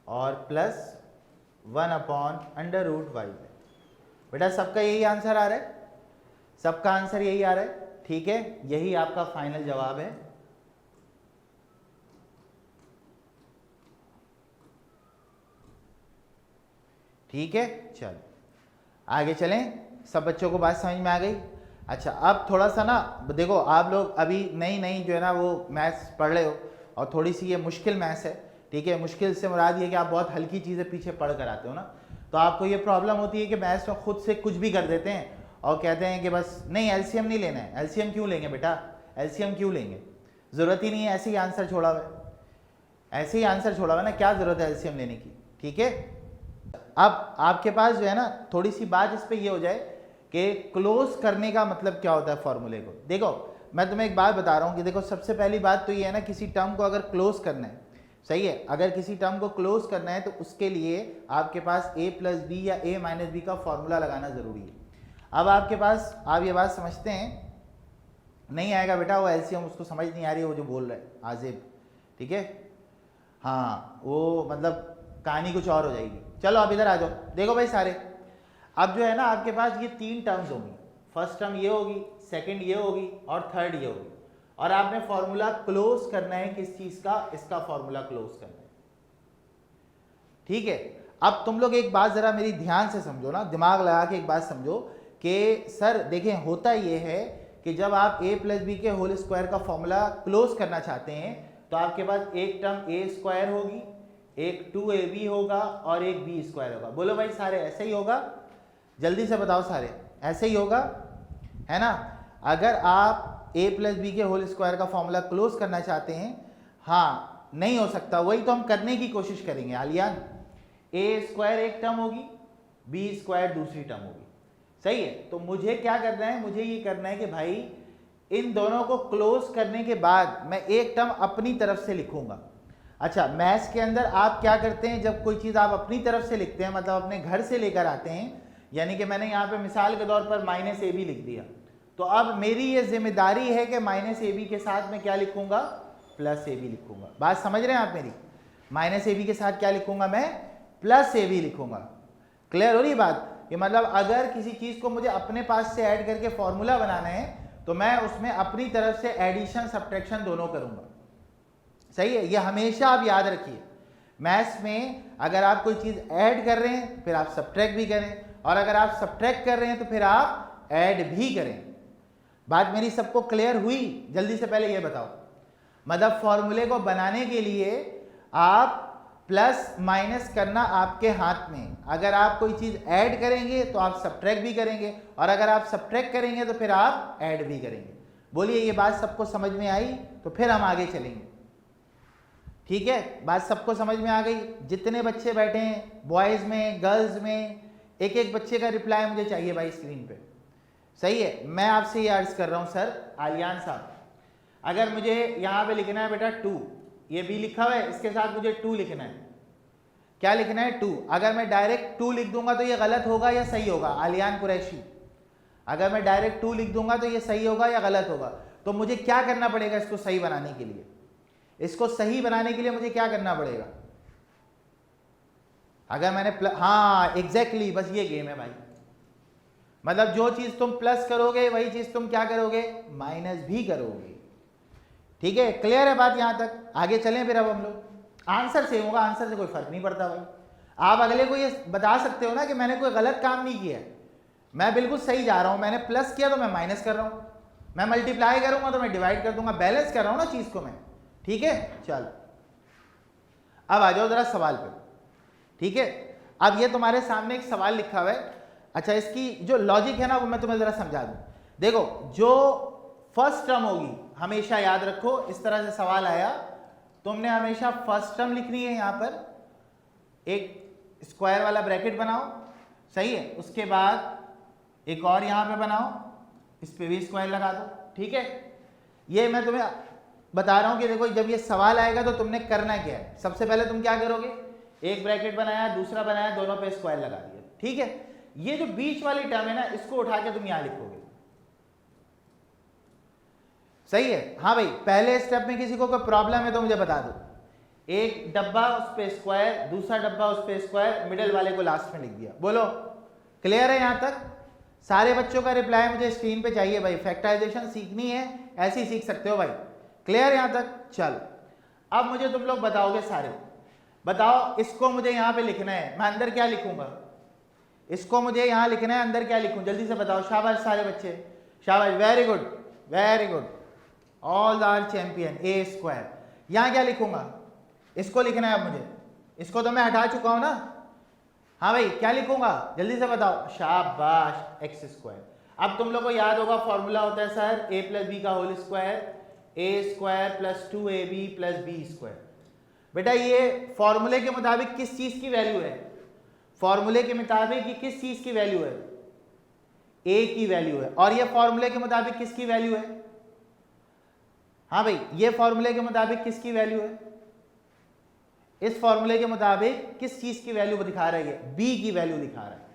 और plus 1 upon under root Y Z. बेटा सबका यही आंसर आ रहा है, सबका आंसर यही आ रहा है। ठीक है, यही आपका फाइनल जवाब है। ठीक है, चलो आगे चलें। सब बच्चों को बात समझ में आ गई। अच्छा, अब थोड़ा सा ना देखो, आप लोग अभी नई जो है ना वो मैथ्स पढ़ रहे हो और थोड़ी सी ये मुश्किल मैथ्स है। ठीक है, मुश्किल से मुराद ये कि आप बहुत हल्की चीज़ें पीछे पढ़ कर आते हो ना, तो आपको ये प्रॉब्लम होती है कि मैथ्स में खुद से कुछ भी कर देते हैं और कहते हैं कि बस नहीं एलसीएम नहीं लेना है। एलसीएम क्यों लेंगे बेटा, एलसीएम क्यों लेंगे, ज़रूरत ही नहीं है, ऐसे ही आंसर छोड़ा हुआ है, ऐसे ही आंसर छोड़ा हुआ है ना, क्या ज़रूरत है एलसीएम लेने की। ठीक है, अब आपके पास जो है ना थोड़ी सी बात इस पर ये हो जाए कि क्लोज करने का मतलब क्या होता है फॉर्मूले को। देखो मैं तुम्हें एक बात बता रहा हूँ कि देखो सबसे पहली बात तो ये है ना, किसी टर्म को अगर क्लोज करना है, सही है, अगर किसी टर्म को क्लोज करना है तो उसके लिए आपके पास a प्लस बी या a माइनस बी का फॉर्मूला लगाना ज़रूरी है। अब आपके पास आप ये बात समझते हैं, नहीं आएगा बेटा वो एलसीएम, उसको समझ नहीं आ रही है वो जो बोल रहा है आजिब। ठीक है, हाँ वो मतलब कहानी कुछ और हो जाएगी। चलो अब इधर आ जाओ, देखो भाई सारे, अब जो है ना आपके पास ये 3 टर्म्स होंगी, फर्स्ट टर्म ये होगी, सेकंड ये होगी और थर्ड ये होगी, और आपने फॉर्मूला क्लोज करना है किस चीज का, इसका फॉर्मूला क्लोज करना है। ठीक है, अब तुम लोग एक बात जरा मेरी ध्यान से समझो ना, दिमाग लगा के एक बात समझो कि सर देखें होता ये है कि जब आप a प्लस बी के होल स्क्वायर का फॉर्मूला क्लोज करना चाहते हैं तो आपके पास एक टर्म a स्क्वायर होगी, एक 2ab होगा और एक b स्क्वायर होगा। बोलो भाई सारे ऐसे ही होगा, जल्दी से बताओ सारे ऐसे ही होगा, है ना। अगर आप a प्लस बी के होल स्क्वायर का फॉर्मूला क्लोज करना चाहते हैं, हाँ नहीं हो सकता, वही तो हम करने की कोशिश करेंगे आलियान। a स्क्वायर एक टर्म होगी, b स्क्वायर दूसरी टर्म होगी, सही है। तो मुझे क्या करना है, मुझे ये करना है कि भाई इन दोनों को क्लोज करने के बाद मैं एक टर्म अपनी तरफ से लिखूंगा। अच्छा, मैथ्स के अंदर आप क्या करते हैं, जब कोई चीज़ आप अपनी तरफ से लिखते हैं मतलब अपने घर से लेकर आते हैं, यानी कि मैंने यहाँ पे मिसाल के तौर पर माइनस ए बी लिख दिया, तो अब मेरी ये जिम्मेदारी है कि माइनस ए बी के साथ मैं क्या लिखूंगा, प्लस ए बी लिखूंगा। बात समझ रहे हैं आप मेरी, माइनस ए बी के साथ क्या लिखूंगा मैं, प्लस ए बी लिखूंगा। क्लियर हो रही बात, कि मतलब अगर किसी चीज़ को मुझे अपने पास से ऐड करके फॉर्मूला बनाना है तो मैं उसमें अपनी तरफ से एडिशन सब्ट्रैक्शन दोनों करूंगा, सही है। ये हमेशा आप याद रखिए, मैथ्स में अगर आप कोई चीज़ ऐड कर रहे हैं फिर आप सब्ट्रैक्ट भी करें, और अगर आप सब्ट्रैक्ट कर रहे हैं तो फिर आप ऐड भी करें। बात मेरी सबको क्लियर हुई? जल्दी से पहले ये बताओ, मतलब फॉर्मूले को बनाने के लिए आप प्लस माइनस करना आपके हाथ में, अगर आप कोई चीज़ ऐड करेंगे तो आप सब्ट्रैक्ट भी करेंगे, और अगर आप सब्ट्रैक्ट करेंगे तो फिर आप ऐड भी करेंगे। बोलिए ये बात सबको समझ में आई? तो फिर हम आगे चलेंगे। ठीक है, बात सबको समझ में आ गई? जितने बच्चे बैठे हैं बॉयज़ में गर्ल्स में, एक एक बच्चे का रिप्लाई मुझे चाहिए भाई स्क्रीन पे, सही है। मैं आपसे ये अर्ज कर रहा हूँ सर आलियान साहब, अगर मुझे यहाँ पे लिखना है बेटा 2, ये बी लिखा हुआ है, इसके साथ मुझे 2 लिखना है, क्या लिखना है 2। अगर मैं डायरेक्ट 2 लिख दूंगा तो ये गलत होगा या सही होगा आलियान कुरैशी? अगर मैं डायरेक्ट 2 लिख दूंगा तो ये सही होगा या गलत होगा? तो मुझे क्या करना पड़ेगा इसको सही बनाने के लिए? इसको सही बनाने के लिए मुझे क्या करना पड़ेगा? अगर मैंने हाँ एग्जैक्टली, बस ये गेम है भाई, मतलब जो चीज तुम प्लस करोगे वही चीज तुम क्या करोगे, माइनस भी करोगे। ठीक है, क्लियर है बात यहां तक? आगे चलें फिर। अब हम लोग आंसर सेम होगा, आंसर से कोई फर्क नहीं पड़ता भाई। आप अगले को ये बता सकते हो ना कि मैंने कोई गलत काम नहीं किया है, मैं बिल्कुल सही जा रहा हूं, मैंने प्लस किया तो मैं माइनस कर रहा हूं, मैं मल्टीप्लाई करूंगा तो मैं डिवाइड कर दूंगा, बैलेंस कर रहा हूं ना चीज को मैं। ठीक है, चलो अब आ जाओ जरा सवाल पे। ठीक है, अब ये तुम्हारे सामने एक सवाल लिखा हुआ है। अच्छा, इसकी जो लॉजिक है ना वो मैं तुम्हें जरा समझा दूं। देखो, जो फर्स्ट टर्म होगी हमेशा याद रखो, इस तरह से सवाल आया तुमने हमेशा फर्स्ट टर्म लिखनी है, यहां पर एक स्क्वायर वाला ब्रैकेट बनाओ, सही है, उसके बाद एक और यहां पे बनाओ, इस पे भी स्क्वायर लगा दो, ठीक है। ये मैं तुम्हें बता रहा हूं कि देखो जब ये सवाल आएगा तो तुमने करना क्या है, सबसे पहले तुम क्या करोगे, एक ब्रैकेट बनाया, दूसरा बनाया, दोनों पे स्क्वायर लगा दिया, ठीक है। ये जो बीच वाली टर्म है ना, इसको उठा के तुम यहां लिखोगे, सही है। हाँ भाई, पहले स्टेप में किसी को कोई प्रॉब्लम है तो मुझे बता दो। एक डब्बा उस पे स्क्वायर, दूसरा डब्बा उस पे स्क्वायर, मिडिल वाले को लास्ट में लिख दिया। बोलो क्लियर है यहां तक? सारे बच्चों का रिप्लाई मुझे स्क्रीन पे चाहिए भाई। फैक्टराइजेशन सीखनी है, ऐसे ही सीख सकते हो भाई। क्लियर यहां तक? चलो अब मुझे तुम लोग बताओगे सारे, बताओ इसको मुझे यहां पे लिखना है, मैं अंदर क्या लिखूंगा? इसको मुझे यहां लिखना है, अंदर क्या लिखूं? जल्दी से बताओ। शाबाश सारे बच्चे, शाबाश, very good very good, all are champion. A square, यहां क्या लिखूंगा? इसको लिखना है अब मुझे, इसको तो मैं हटा चुका हूं ना। हाँ भाई, क्या लिखूंगा? जल्दी से बताओ। शाबाश, एक्स स्क्वायर। अब तुम लोग को याद होगा फॉर्मूला होता है सर ए प्लस बी का whole square, A square plus 2ab plus B square. बेटा ये फॉर्मूले के मुताबिक किस चीज की वैल्यू है? फॉर्मूले के मुताबिक ये किस चीज की वैल्यू है? ए की वैल्यू है। और ये फॉर्मूले के मुताबिक किसकी वैल्यू है? हाँ भाई, ये फॉर्मूले के मुताबिक किसकी वैल्यू है? इस फॉर्मूले के मुताबिक किस चीज की वैल्यू दिखा रहा है? बी की वैल्यू दिखा रहा है,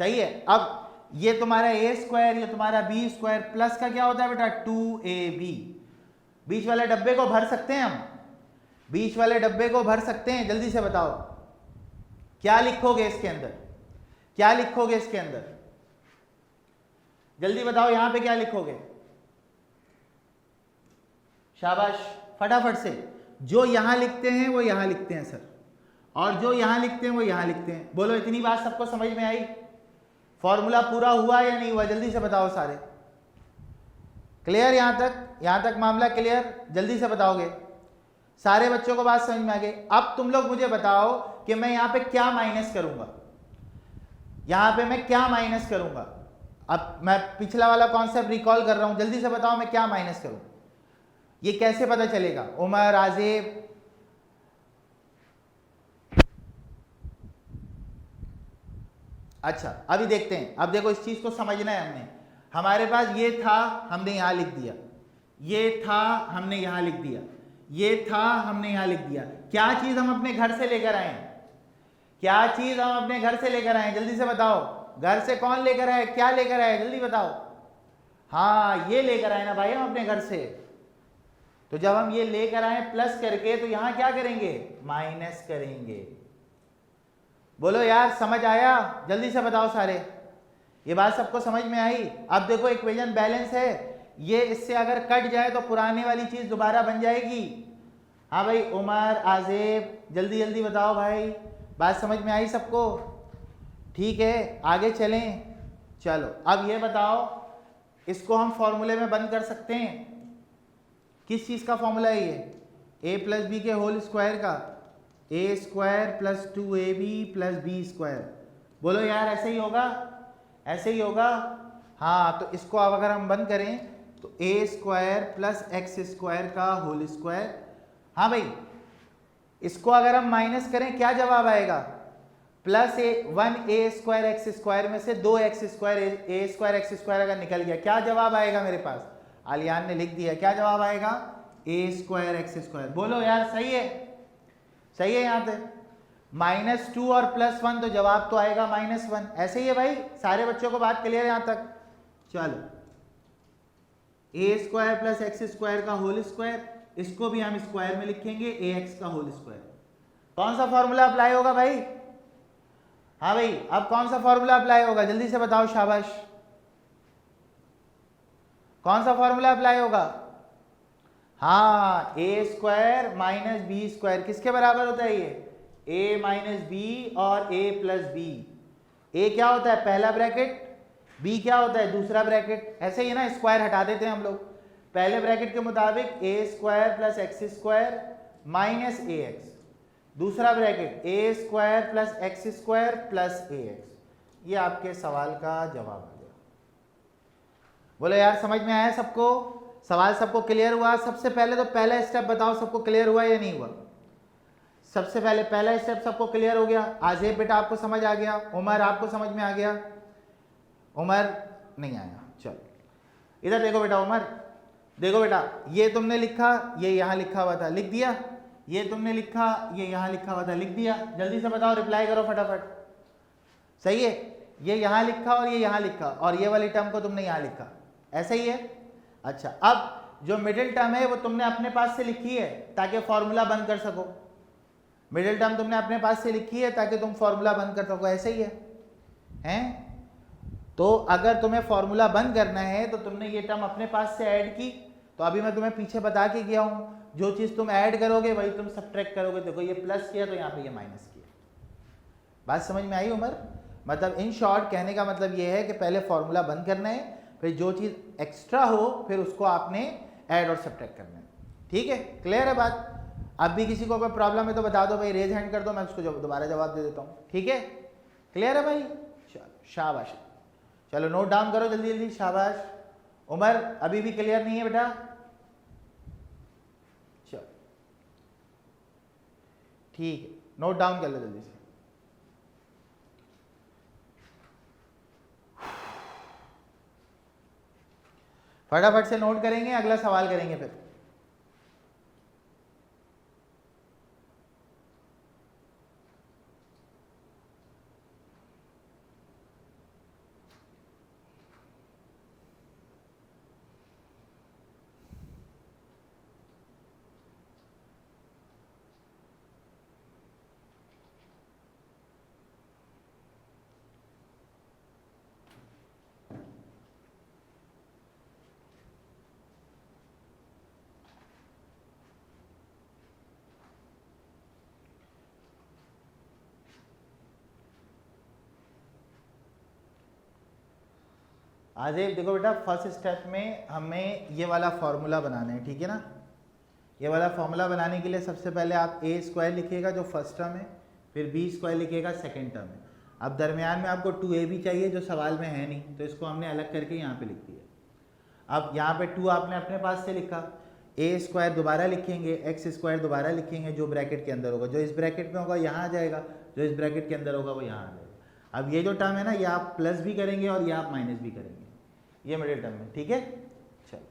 सही है। अब ये तुम्हारा ए स्क्वायर, ये तुम्हारा बी स्क्वायर, प्लस का क्या होता है बेटा? 2ab। बीच वाले डब्बे को भर सकते हैं हम, बीच वाले डब्बे को भर सकते हैं। जल्दी से बताओ क्या लिखोगे इसके अंदर? क्या लिखोगे इसके अंदर? जल्दी बताओ, यहां पे क्या लिखोगे? शाबाश, फटाफट से। जो यहां लिखते हैं वो यहां लिखते हैं सर, और जो यहां लिखते हैं वो यहां लिखते हैं। बोलो इतनी बात सबको समझ में आई? फॉर्मूला पूरा हुआ या नहीं हुआ? जल्दी से बताओ सारे। क्लियर यहां तक? यहां तक मामला क्लियर? जल्दी से बताओगे सारे बच्चों को, बात समझ में आ गई? अब तुम लोग मुझे बताओ कि मैं यहां पे क्या माइनस करूंगा, यहां पे मैं क्या माइनस करूंगा। अब मैं पिछला वाला कॉन्सेप्ट रिकॉल कर रहा हूं, जल्दी से बताओ मैं क्या माइनस करूं। ये कैसे पता चलेगा? उमर, आजेब, अच्छा अभी देखते हैं। अब देखो इस चीज को समझना है हमने। हमारे पास ये था, हमने यहां लिख दिया, ये था, हमने यहां लिख दिया, ये था, हमने यहां लिख दिया। क्या चीज हम अपने घर से लेकर आए? क्या चीज हम अपने घर से लेकर आए? जल्दी से बताओ। घर से कौन लेकर आए? क्या लेकर आए? जल्दी बताओ। हाँ, ये लेकर आए ना भाई हम अपने घर से। तो जब हम ये लेकर आए प्लस करके, तो यहां क्या करेंगे? माइनस करेंगे। बोलो यार समझ आया? जल्दी से बताओ सारे। ये बात सबको समझ में आई? अब देखो इक्वेशन बैलेंस है, ये इससे अगर कट जाए तो पुराने वाली चीज दोबारा बन जाएगी। हाँ भाई, उमर, आजेब, जल्दी जल्दी बताओ भाई, बात समझ में आई सबको? ठीक है, आगे चलें। चलो अब ये बताओ, इसको हम फॉर्मूले में बंद कर सकते हैं। किस चीज का फॉर्मूला है ये? ए प्लस बी के होल स्क्वायर का, A square plus 2ab plus B square. बोलो यार ऐसे ही होगा? ऐसे ही होगा। हाँ, तो इसको अब अगर हम बंद करें तो ए स्क्वायर प्लस एक्स स्क्वायर का होल स्क्वायर। हाँ भाई, इसको अगर हम माइनस करें क्या जवाब आएगा? Plus 1a square x square में से 2x square A square x square अगर निकल गया, क्या जवाब आएगा मेरे पास? आलियान ने लिख दिया, क्या जवाब आएगा? ए स्क्वायर एक्स स्क्वायर। बोलो यार सही है? सही है? यहां पे -2 और +1, तो जवाब तो आएगा -1। ऐसे ही है भाई, सारे बच्चों को बात क्लियर है यहां तक? चलो, ए स्क्वायर प्लस एक्स स्क्वायर का होल स्क्वायर, इसको भी हम स्क्वायर में लिखेंगे, ए एक्स का होल स्क्वायर। कौन सा फॉर्मूला अप्लाई होगा भाई? हाँ भाई, अब कौन सा फॉर्मूला अप्लाई होगा? जल्दी से बताओ, शाबाश। कौन सा फॉर्मूला अप्लाई होगा? हाँ, ए स्क्वायर माइनस बी स्क्वायर किसके बराबर होता है? ये ए माइनस बी और ए प्लस बी। ए क्या होता है? पहला ब्रैकेट। बी क्या होता है? दूसरा ब्रैकेट। ऐसे ही ना, स्क्वायर हटा देते हैं हम लोग। पहले ब्रैकेट के मुताबिक A square plus X square minus A X, दूसरा bracket A square plus X square plus A X. ये आपके सवाल का जवाब आ गया। बोलो यार समझ में आया सबको? सवाल सबको क्लियर हुआ? सबसे पहले तो पहला स्टेप बताओ सबको क्लियर हुआ या नहीं हुआ? सबसे पहले पहला स्टेप सबको क्लियर हो गया? आजेब बेटा आपको समझ आ गया? उमर आपको समझ में आ गया? उमर नहीं आया, चलो इधर देखो बेटा। उमर देखो बेटा, ये तुमने लिखा, ये यहाँ लिखा हुआ था, लिख दिया। ये तुमने लिखा, ये यहाँ लिखा हुआ था, लिख दिया। जल्दी से बताओ, रिप्लाई करो फटाफट। सही है, ये यहाँ लिखा और ये यहाँ लिखा, और ये वाली टर्म को तुमने यहाँ लिखा, ऐसा ही है। अच्छा, अब जो मिडिल टर्म है वो तुमने अपने पास से लिखी है ताकि फॉर्मूला बंद कर सको। मिडिल टर्म तुमने अपने पास से लिखी है ताकि तुम फॉर्मूला बंद कर सको, ऐसे ही है, हैं? तो अगर तुम्हें फॉर्मूला बंद करना है तो तुमने ये टर्म अपने पास से ऐड की। तो अभी मैं तुम्हें पीछे बता के गया हूं, जो चीज तुम ऐड करोगे वही तुम सब्ट्रैक्ट करोगे। देखो ये प्लस किया तो यहाँ पे ये माइनस किया। बात समझ में आई उमर? मतलब इन शॉर्ट कहने का मतलब ये है कि पहले फॉर्मूला बंद करना है, फिर जो चीज एक्स्ट्रा हो फिर उसको आपने ऐड और सब्ट्रैक्ट करना है। ठीक है, क्लियर है बात? अब भी किसी को कोई प्रॉब्लम है तो बता दो भाई, रेज हैंड कर दो, मैं उसको दोबारा जवाब दे देता हूँ। ठीक है, क्लियर है भाई? चलो शाबाश, चलो नोट डाउन करो जल्दी जल्दी, शाबाश। उमर अभी भी क्लियर नहीं है बेटा? चलो ठीक है, नोट डाउन कर लो जल्दी से। फटाफट से नोट करेंगे, अगला सवाल करेंगे फिर। आजेब देखो बेटा, फर्स्ट स्टेप में हमें ये वाला फॉर्मूला बनाना है, ठीक है ना? ये वाला फॉर्मूला बनाने के लिए सबसे पहले आप ए स्क्वायर लिखिएगा जो फर्स्ट टर्म है, फिर बी स्क्वायर लिखिएगा सेकंड टर्म है। अब दरमियान में आपको 2ab चाहिए जो सवाल में है नहीं, तो इसको हमने अलग करके यहाँ पे लिख दिया। अब यहाँ पे 2 आपने अपने पास से लिखा, ए स्क्वायर दोबारा लिखेंगे, एक्स स्क्वायर दोबारा लिखेंगे, जो ब्रैकेट के अंदर होगा, जो इस ब्रैकेट में होगा यहाँ आ जाएगा, जो इस ब्रैकेट के अंदर होगा वो यहाँ आ जाएगा। अब ये जो टर्म है ना, ये आप प्लस भी करेंगे और ये आप माइनस भी करेंगे, ये मिडिल टर्म है। ठीक है, चलो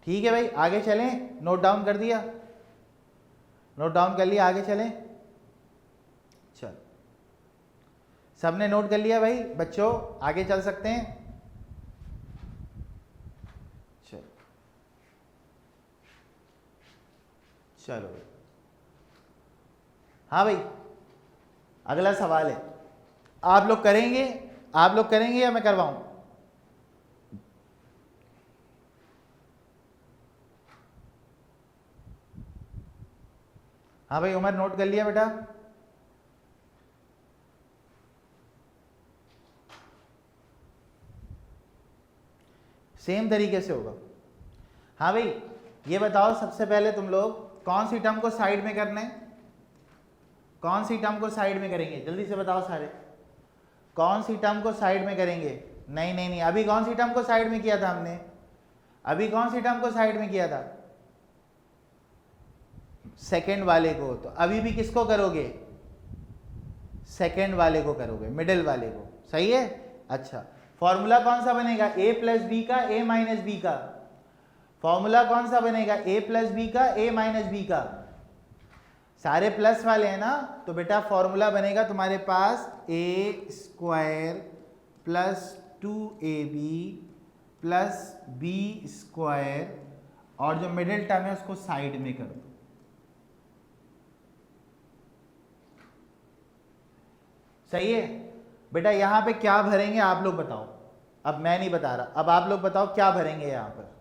ठीक है भाई, आगे चलें। नोट डाउन कर दिया? नोट डाउन कर लिया, आगे चलें। चलो सबने नोट कर लिया भाई बच्चों, आगे चल सकते हैं? चलो चलो हाँ भाई, अगला सवाल है, आप लोग करेंगे? आप लोग करेंगे या मैं करवाऊं? हाँ भाई, उमर नोट कर लिया बेटा? सेम तरीके से होगा। हाँ भाई, ये बताओ सबसे पहले तुम लोग कौन सी टर्म को साइड में करना है? कौन सी टर्म को साइड में करेंगे? जल्दी से बताओ सारे, कौन सी टर्म को साइड में करेंगे? नहीं नहीं नहीं, अभी कौन सी टर्म को साइड में किया था हमने? अभी कौन सी टर्म को साइड में किया था? सेकंड वाले को। तो अभी भी किसको करोगे? सेकंड वाले को करोगे, मिडिल वाले को। सही है? अच्छा, फॉर्मूला कौन सा बनेगा? a प्लस बी का, a माइनस बी का। फॉर्मूला कौन सा बनेगा? a प्लस बी का, a माइनस बी का। सारे प्लस वाले हैं ना, तो बेटा फॉर्मूला बनेगा तुम्हारे पास a square plus 2ab plus B square, और जो मिडिल टर्म है उसको साइड में कर दो। सही है बेटा? यहां पे क्या भरेंगे आप लोग बताओ, अब मैं नहीं बता रहा, अब आप लोग बताओ क्या भरेंगे यहां पर।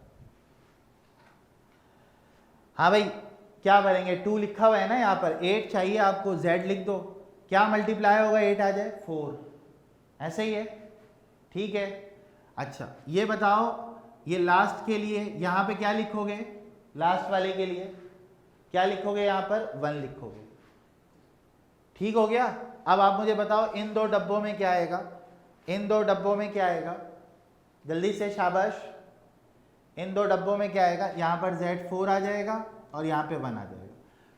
हाँ भाई, क्या भरेंगे? 2 लिखा हुआ है ना यहाँ पर, 8 चाहिए आपको, z लिख दो। क्या मल्टीप्लाई होगा 8 आ जाए? 4। ऐसे ही है, ठीक है। अच्छा ये बताओ, ये लास्ट के लिए यहाँ पे क्या लिखोगे? लास्ट वाले के लिए क्या लिखोगे? यहाँ पर 1 लिखोगे। ठीक हो गया? अब आप मुझे बताओ इन दो डब्बों में क्या आएगा? इन दो डब्बों में क्या आएगा? जल्दी से शाबाश। इन दो डब्बों में क्या आएगा, यहाँ पर Z4 आ जाएगा और यहाँ पे 1 आ जाएगा।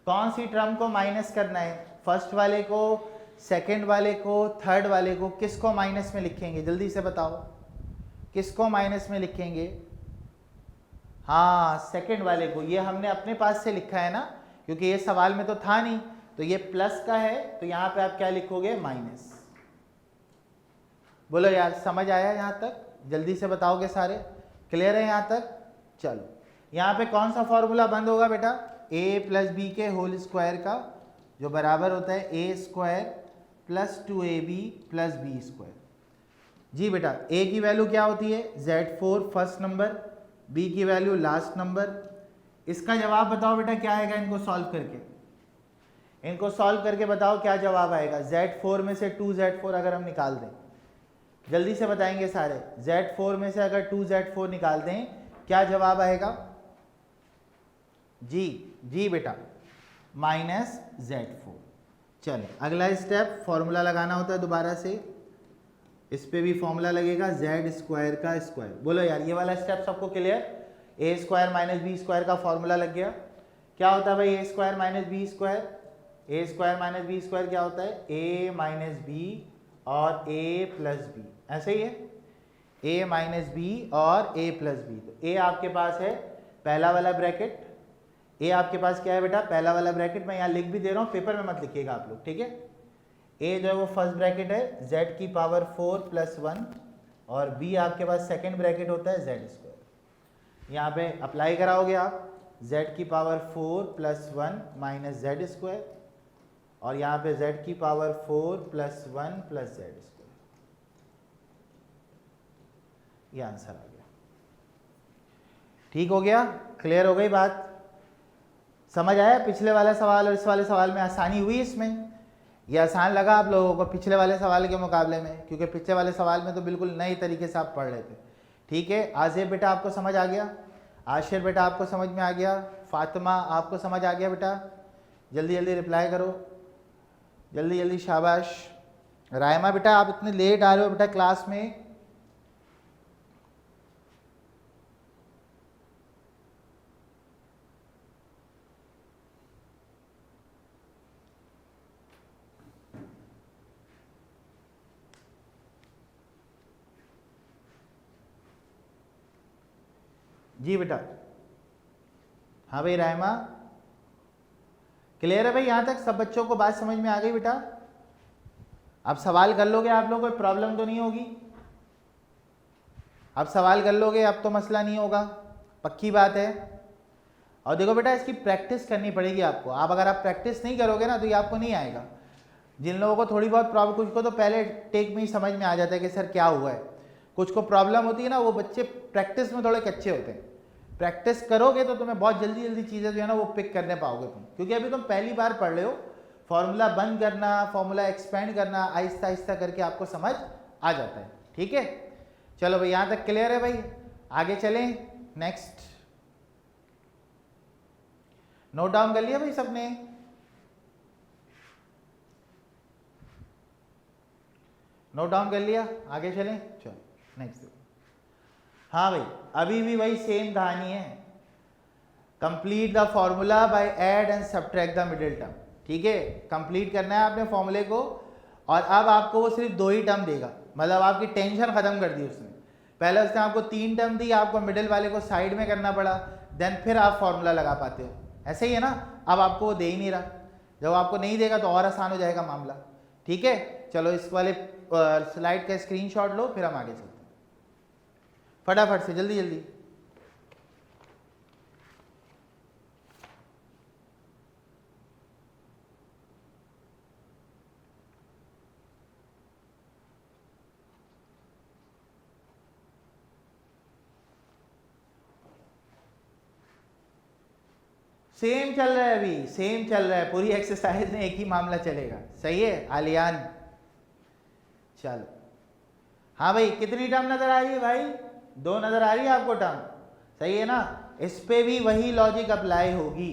कौन सी टर्म को माइनस करना है, फर्स्ट वाले को, सेकंड वाले को, थर्ड वाले को, किसको माइनस में लिखेंगे जल्दी से बताओ, किसको माइनस में लिखेंगे? हाँ सेकंड वाले को। ये हमने अपने पास से लिखा है ना, क्योंकि ये सवाल में तो था नहीं, तो ये प्लस का है तो यहाँ पे आप क्या लिखोगे, माइनस। बोलो यार समझ आया यहाँ तक? जल्दी से बताओगे सारे, क्लियर है यहाँ तक? चलो यहाँ पे कौन सा फॉर्मूला बंद होगा बेटा, a प्लस बी के होल स्क्वायर का, जो बराबर होता है a square plus 2ab plus B square. जी बेटा, a की वैल्यू क्या होती है, Z4 फर्स्ट नंबर, b की वैल्यू लास्ट नंबर। इसका जवाब बताओ बेटा क्या आएगा, इनको सॉल्व करके, इनको सॉल्व करके बताओ क्या जवाब आएगा। Z4 में से 2Z4 अगर हम निकाल दें, जल्दी से बताएंगे सारे, Z4 में से अगर 2Z4 निकाल दें क्या जवाब आएगा? जी बेटा, माइनस Z4। चलो अगला स्टेप, फॉर्मूला लगाना होता है दोबारा से, इस पे भी फॉर्मूला लगेगा Z स्क्वायर का स्क्वायर। बोलो यार ये वाला स्टेप सबको clear, a square minus B square का फॉर्मूला लग गया। क्या होता है भाई a square minus B square, a square minus B square क्या होता है, a माइनस बी और a प्लस बी, ऐसे ही है, a माइनस बी और a प्लस बी। तो a आपके पास है पहला वाला ब्रैकेट, a आपके पास क्या है बेटा, पहला वाला ब्रैकेट, मैं यहाँ लिख भी दे रहा हूँ, पेपर में मत लिखिएगा आप लोग, ठीक है। a जो है वो फर्स्ट ब्रैकेट है z की पावर 4 प्लस 1, और b आपके पास सेकंड ब्रैकेट होता है z स्क्वायर। यहाँ पे अप्लाई कराओगे आप, z की power 4 plus 1 minus Z square, और यहाँ पे z की power 4 plus 1 plus Z square. ये आंसर आ गया, ठीक हो गया, क्लियर हो गई बात, समझ आया? पिछले वाला सवाल और इस वाले सवाल में आसानी हुई इसमें, ये आसान लगा आप लोगों को पिछले वाले सवाल के मुकाबले में, क्योंकि पिछले वाले सवाल में तो बिल्कुल नए तरीके से आप पढ़ रहे थे, ठीक है। आज़ेब बेटा आपको समझ आ गया, आशिर बेटा आपको समझ में आ गया, फातिमा आपको समझ आ गया बेटा, जल्दी जल्दी रिप्लाई करो, जल्दी जल्दी, शाबाश। रायमा बेटा आप इतने लेट आ रहे हो बेटा क्लास में, जी बेटा। हाँ भाई रायमा, क्लियर है भाई? यहाँ तक सब बच्चों को बात समझ में आ गई बेटा? अब सवाल कर लोगे आप लोग, कोई प्रॉब्लम तो नहीं होगी? अब सवाल कर लोगे, अब तो मसला नहीं होगा, पक्की बात है। और देखो बेटा इसकी प्रैक्टिस करनी पड़ेगी आपको, आप अगर आप प्रैक्टिस नहीं करोगे ना तो ये आपको नहीं आएगा। जिन लोगों को थोड़ी बहुत प्रॉब्लम, कुछ को तो पहले टेक में ही समझ में आ जाता है कि सर क्या हुआ है, कुछ को प्रॉब्लम होती है ना, वो बच्चे प्रैक्टिस में थोड़े कच्चे होते हैं। प्रैक्टिस करोगे तो तुम्हें बहुत जल्दी जल्दी चीज़ें जो है ना वो पिक करने पाओगे तुम, क्योंकि अभी तुम पहली बार पढ़ रहे हो। फॉर्मूला बंद करना, फॉर्मूला एक्सपेंड करना, आहिस्ता आहिस्ता करके आपको समझ आ जाता है, ठीक है। चलो भाई यहाँ तक क्लियर है भाई, आगे चलें नेक्स्ट। नोट डाउन कर लिया भाई सबने? नोट डाउन कर लिया, आगे चलें, चलो नेक्स्ट। हाँ भाई अभी भी वही सेम कहानी है, complete the formula bye add and subtract the middle term, ठीक है। कंप्लीट करना है आपने फॉर्मूले को, और अब आपको वो सिर्फ 2 ही टर्म देगा, मतलब आपकी टेंशन खत्म कर दी उसने। पहले उसने आपको 3 टर्म दी, आपको मिडिल वाले को साइड में करना पड़ा, देन फिर आप फॉर्मूला लगा पाते हो, ऐसे ही है ना। अब आपको वो दे ही नहीं रहा, जब आपको नहीं देगा तो और आसान हो जाएगा मामला, ठीक है। चलो इस वाले स्लाइड का स्क्रीनशॉट लो, फिर हम आगे चलते हैं फटाफट से, जल्दी जल्दी। सेम चल रहा है, अभी सेम चल रहा है, पूरी एक्सरसाइज में एक ही मामला चलेगा, सही है आलियान? चलो हाँ भाई, कितनी टर्म नजर आ रही है भाई? 2 नजर आ रही है आपको टर्म, सही है ना। इस पे भी वही लॉजिक अप्लाई होगी।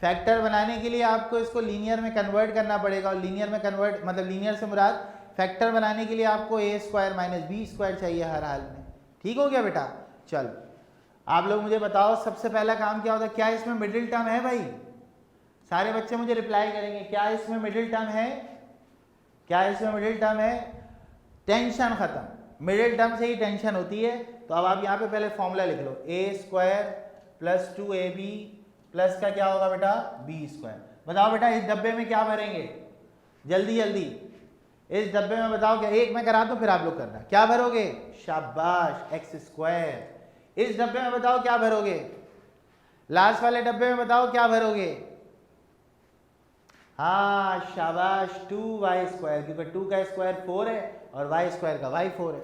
फैक्टर बनाने के लिए आपको इसको लीनियर में कन्वर्ट करना पड़ेगा, और लीनियर में कन्वर्ट मतलब लीनियर से मुराद फैक्टर बनाने के लिए आपको a square minus B square चाहिए हर हाल में, ठीक हो गया बेटा। चलो आप लोग मुझे बताओ सबसे पहला काम क्या होता है, क्या इसमें मिडिल टर्म है भाई? सारे बच्चे मुझे रिप्लाई करेंगे, क्या इसमें मिडिल टर्म है? क्या इसमें मिडिल टर्म है? टेंशन खत्म, मिडिल टर्म से ही टेंशन होती है। तो अब आप यहाँ पे पहले फॉर्मूला लिख लो, ए स्क्वायर प्लस 2ab प्लस का क्या होगा बेटा, बी स्क्वायर। बताओ बेटा इस डब्बे में क्या भरेंगे, जल्दी जल्दी इस डब्बे में बताओ, क्या एक मैं करा दूं फिर आप लोग करना, क्या भरोगे? शाबाश, एक्स स्क्वायर। इस डब्बे में बताओ क्या भरोगे, लास्ट वाले डब्बे में बताओ क्या भरोगे? हाँ शाबाश, 2y स्क्वायर, क्योंकि 2 का स्क्वायर 4 है और y स्क्वायर का y 4 है।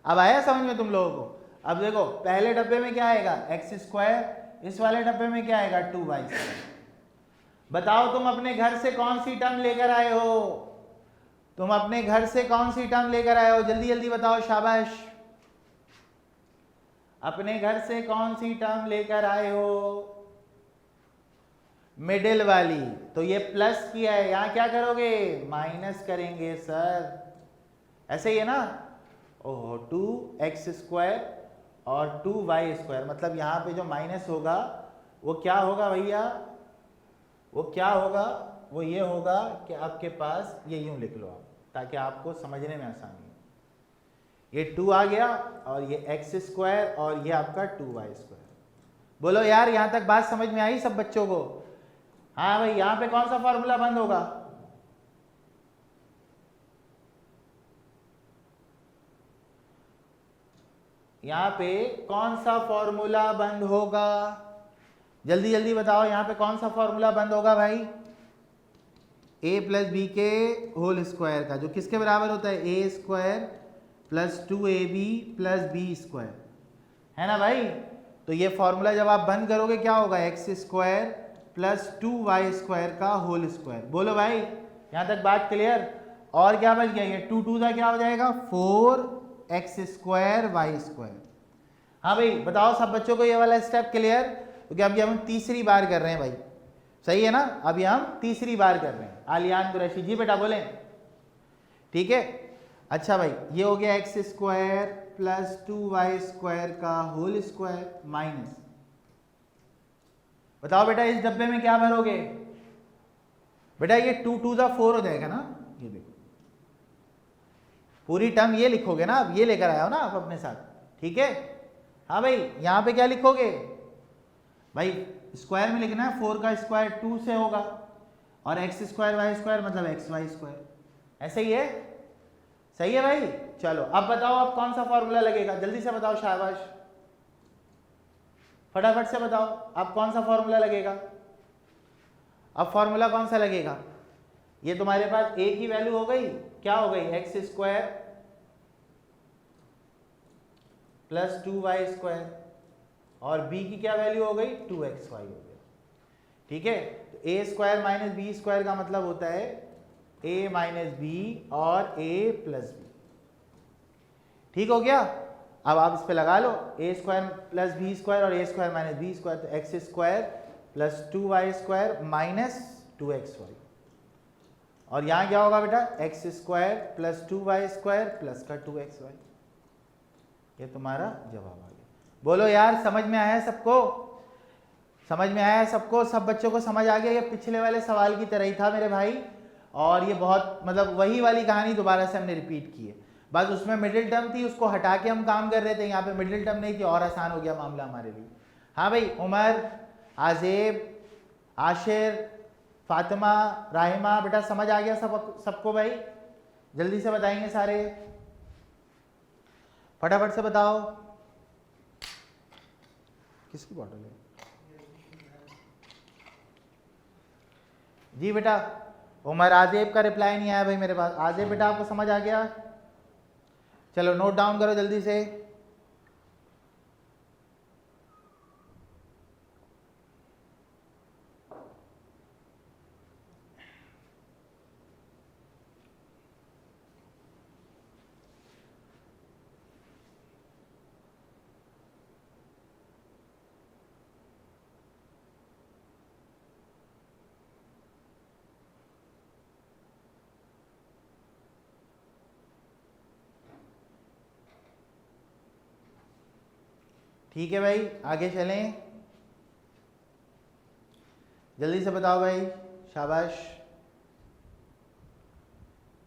अब आया समझ में तुम लोगों को? अब देखो पहले डब्बे में क्या आएगा, एक्स स्क्वायर, इस वाले डब्बे में क्या आएगा, 2y स्क्वायर। बताओ तुम अपने घर से कौन सी टर्म लेकर आए हो, तुम अपने घर से कौन सी टर्म लेकर आए हो, जल्दी जल्दी बताओ, शाबाश। अपने घर से कौन सी टर्म लेकर आए हो, मिडिल वाली। तो ये प्लस किया है, यहां क्या करोगे, माइनस करेंगे सर, ऐसे ही है ना। ओह, 2x स्क्वायर और 2y स्क्वायर, मतलब यहां पे जो माइनस होगा वो क्या होगा भैया, वो क्या होगा, वो ये होगा कि आपके पास ये यूं लिख लो आप, ताकि आपको समझने में आसानी हो। ये 2 आ गया और ये एक्स स्क्वायर और ये आपका 2y स्क्वायर। बोलो यार यहां तक बात समझ में आई सब बच्चों को? हाँ भाई, यहां पे कौन सा फॉर्मूला बंद होगा, यहां पे कौन सा फॉर्मूला बंद होगा, जल्दी जल्दी बताओ, यहां पे कौन सा फॉर्मूला बंद होगा भाई? a प्लस बी के होल स्क्वायर का, जो किसके बराबर होता है, A square plus 2ab plus B square, है ना भाई। तो ये फॉर्मूला जब आप बंद करोगे क्या होगा, x square plus 2y square का होल स्क्वायर। बोलो भाई यहां तक बात क्लियर? और क्या बच गया, ये 2 2 का क्या हो जाएगा, 4x स्क्वायर वाई स्क्वायर। हाँ भाई बताओ सब बच्चों को ये वाला स्टेप क्लियर? क्योंकि अभी हम तीसरी बार कर रहे हैं भाई, सही है ना, अभी हम तीसरी बार कर रहे हैं। आलियान कुरैशी जी बेटा बोलें, ठीक है। अच्छा भाई ये हो गया x square plus 2y square का होल स्क्वायर माइनस, बताओ बेटा इस डब्बे में क्या भरोगे? बेटा ये 2 2 दा 4 हो जाएगा ना, ये देखो पूरी टर्म ये लिखोगे ना, अब ये लेकर आया हो ना आप अपने साथ, ठीक है। हाँ भाई यहां पे क्या लिखोगे भाई, स्क्वायर में लिखना है, 4 का स्क्वायर 2 से होगा और एक्स स्क्वायर वाई स्क्वायर मतलब एक्स वाई स्क्वायर, ऐसे ही है, सही है भाई। चलो अब बताओ अब कौन सा फॉर्मूला लगेगा, जल्दी से बताओ, शाबाश, फटाफट से बताओ अब कौन सा फॉर्मूला लगेगा। अब फॉर्मूला कौन सा लगेगा, ये तुम्हारे पास a की वैल्यू हो गई, क्या हो गई, x square plus 2y square, और b की क्या वैल्यू हो गई, 2xy हो गया, ठीक है। तो a square minus B square का मतलब होता है a माइनस बी और a प्लस बी, ठीक हो गया। अब आप इस पे लगा लो, a square plus B square और a square minus B square, तो X square plus 2y square minus 2xy, और यहां क्या होगा बेटा, X square plus 2y square plus का 2xy, ये तुम्हारा जवाब आ गया। बोलो यार समझ में आया सबको, समझ में आया सबको, सब बच्चों को समझ आ गया? ये पिछले वाले सवाल की तरह ही था मेरे भाई, और ये बहुत मतलब वही वाली कहानी दोबारा से हमने रिपीट की है, बस उसमें मिडिल टर्म थी उसको हटा के हम काम कर रहे थे, यहाँ पे मिडिल टर्म नहीं थी और आसान हो गया मामला हमारे लिए। हाँ भाई उमर, आजेब, आशिर, फातिमा, राहिमा, बेटा समझ आ गया सबको भाई? जल्दी से बताएंगे सारे, फटाफट से बताओ। किसकी बॉटल है जी बेटा? उमर, आजेब का रिप्लाई नहीं आया भाई मेरे पास। आजेब बेटा आपको समझ आ गया? चलो नोट डाउन करो जल्दी से। ठीक है भाई, आगे चलें, जल्दी से बताओ भाई, शाबाश,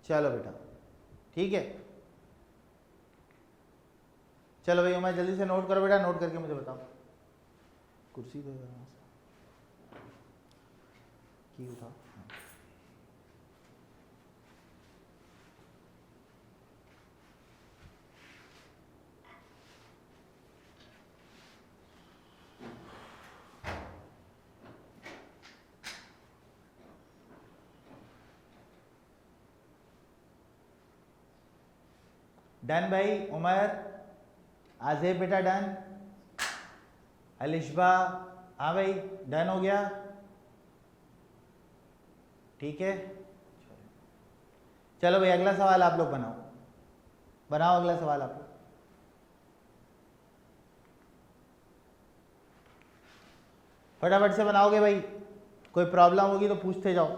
चलो बेटा, ठीक है। चलो भाई उमर जल्दी से नोट करो बेटा, नोट करके मुझे बताओ। कुर्सी दो जरा की उठाओ। डन भाई, उमर, आजेब बेटा डन, अलिशबा, हाँ भाई डन हो गया, ठीक है। चलो भाई अगला सवाल आप लोग बनाओ, बनाओ अगला सवाल आप लोग। फटाफट से बनाओगे भाई, कोई प्रॉब्लम होगी तो पूछते जाओ।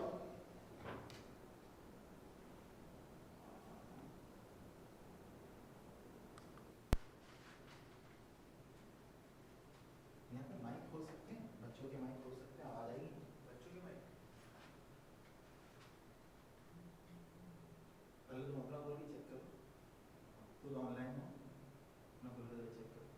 यहाँ पे माइक खोल सकते हैं, बच्चों के माइक खोल सकते हैं, आवाज आएगी बच्चों के माइक। पहले तुम अपना खोल के चेक करो, खुद ऑनलाइन हो, अपना खोल के चेक करो।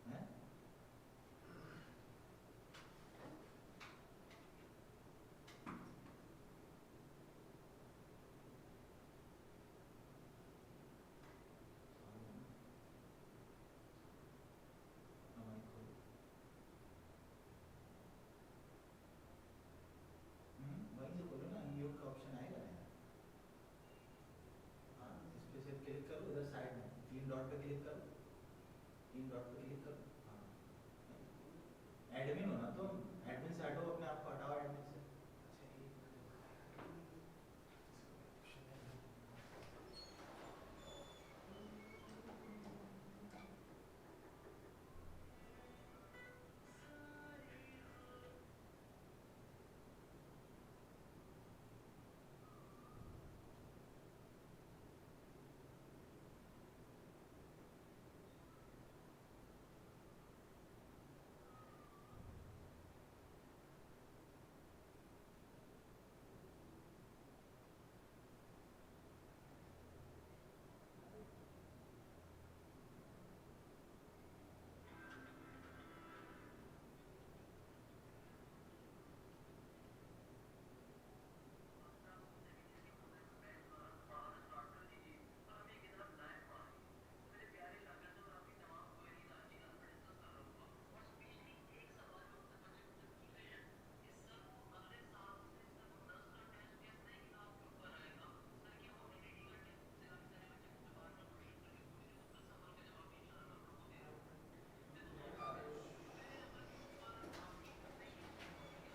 हैं? अपना माइक खोलो। वहीं से खोलो ना, म्यूट का ऑप्शन आएगा ना। हाँ, इस पे से क्लिक करो, इधर साइड में तीन डॉट पे क्लिक करो, तीन डॉट पे क्लिक करो। हाँ, एडमिन हो ना तुम, एडमिन से हटो, अपने आप को हटाओ एडमिन से।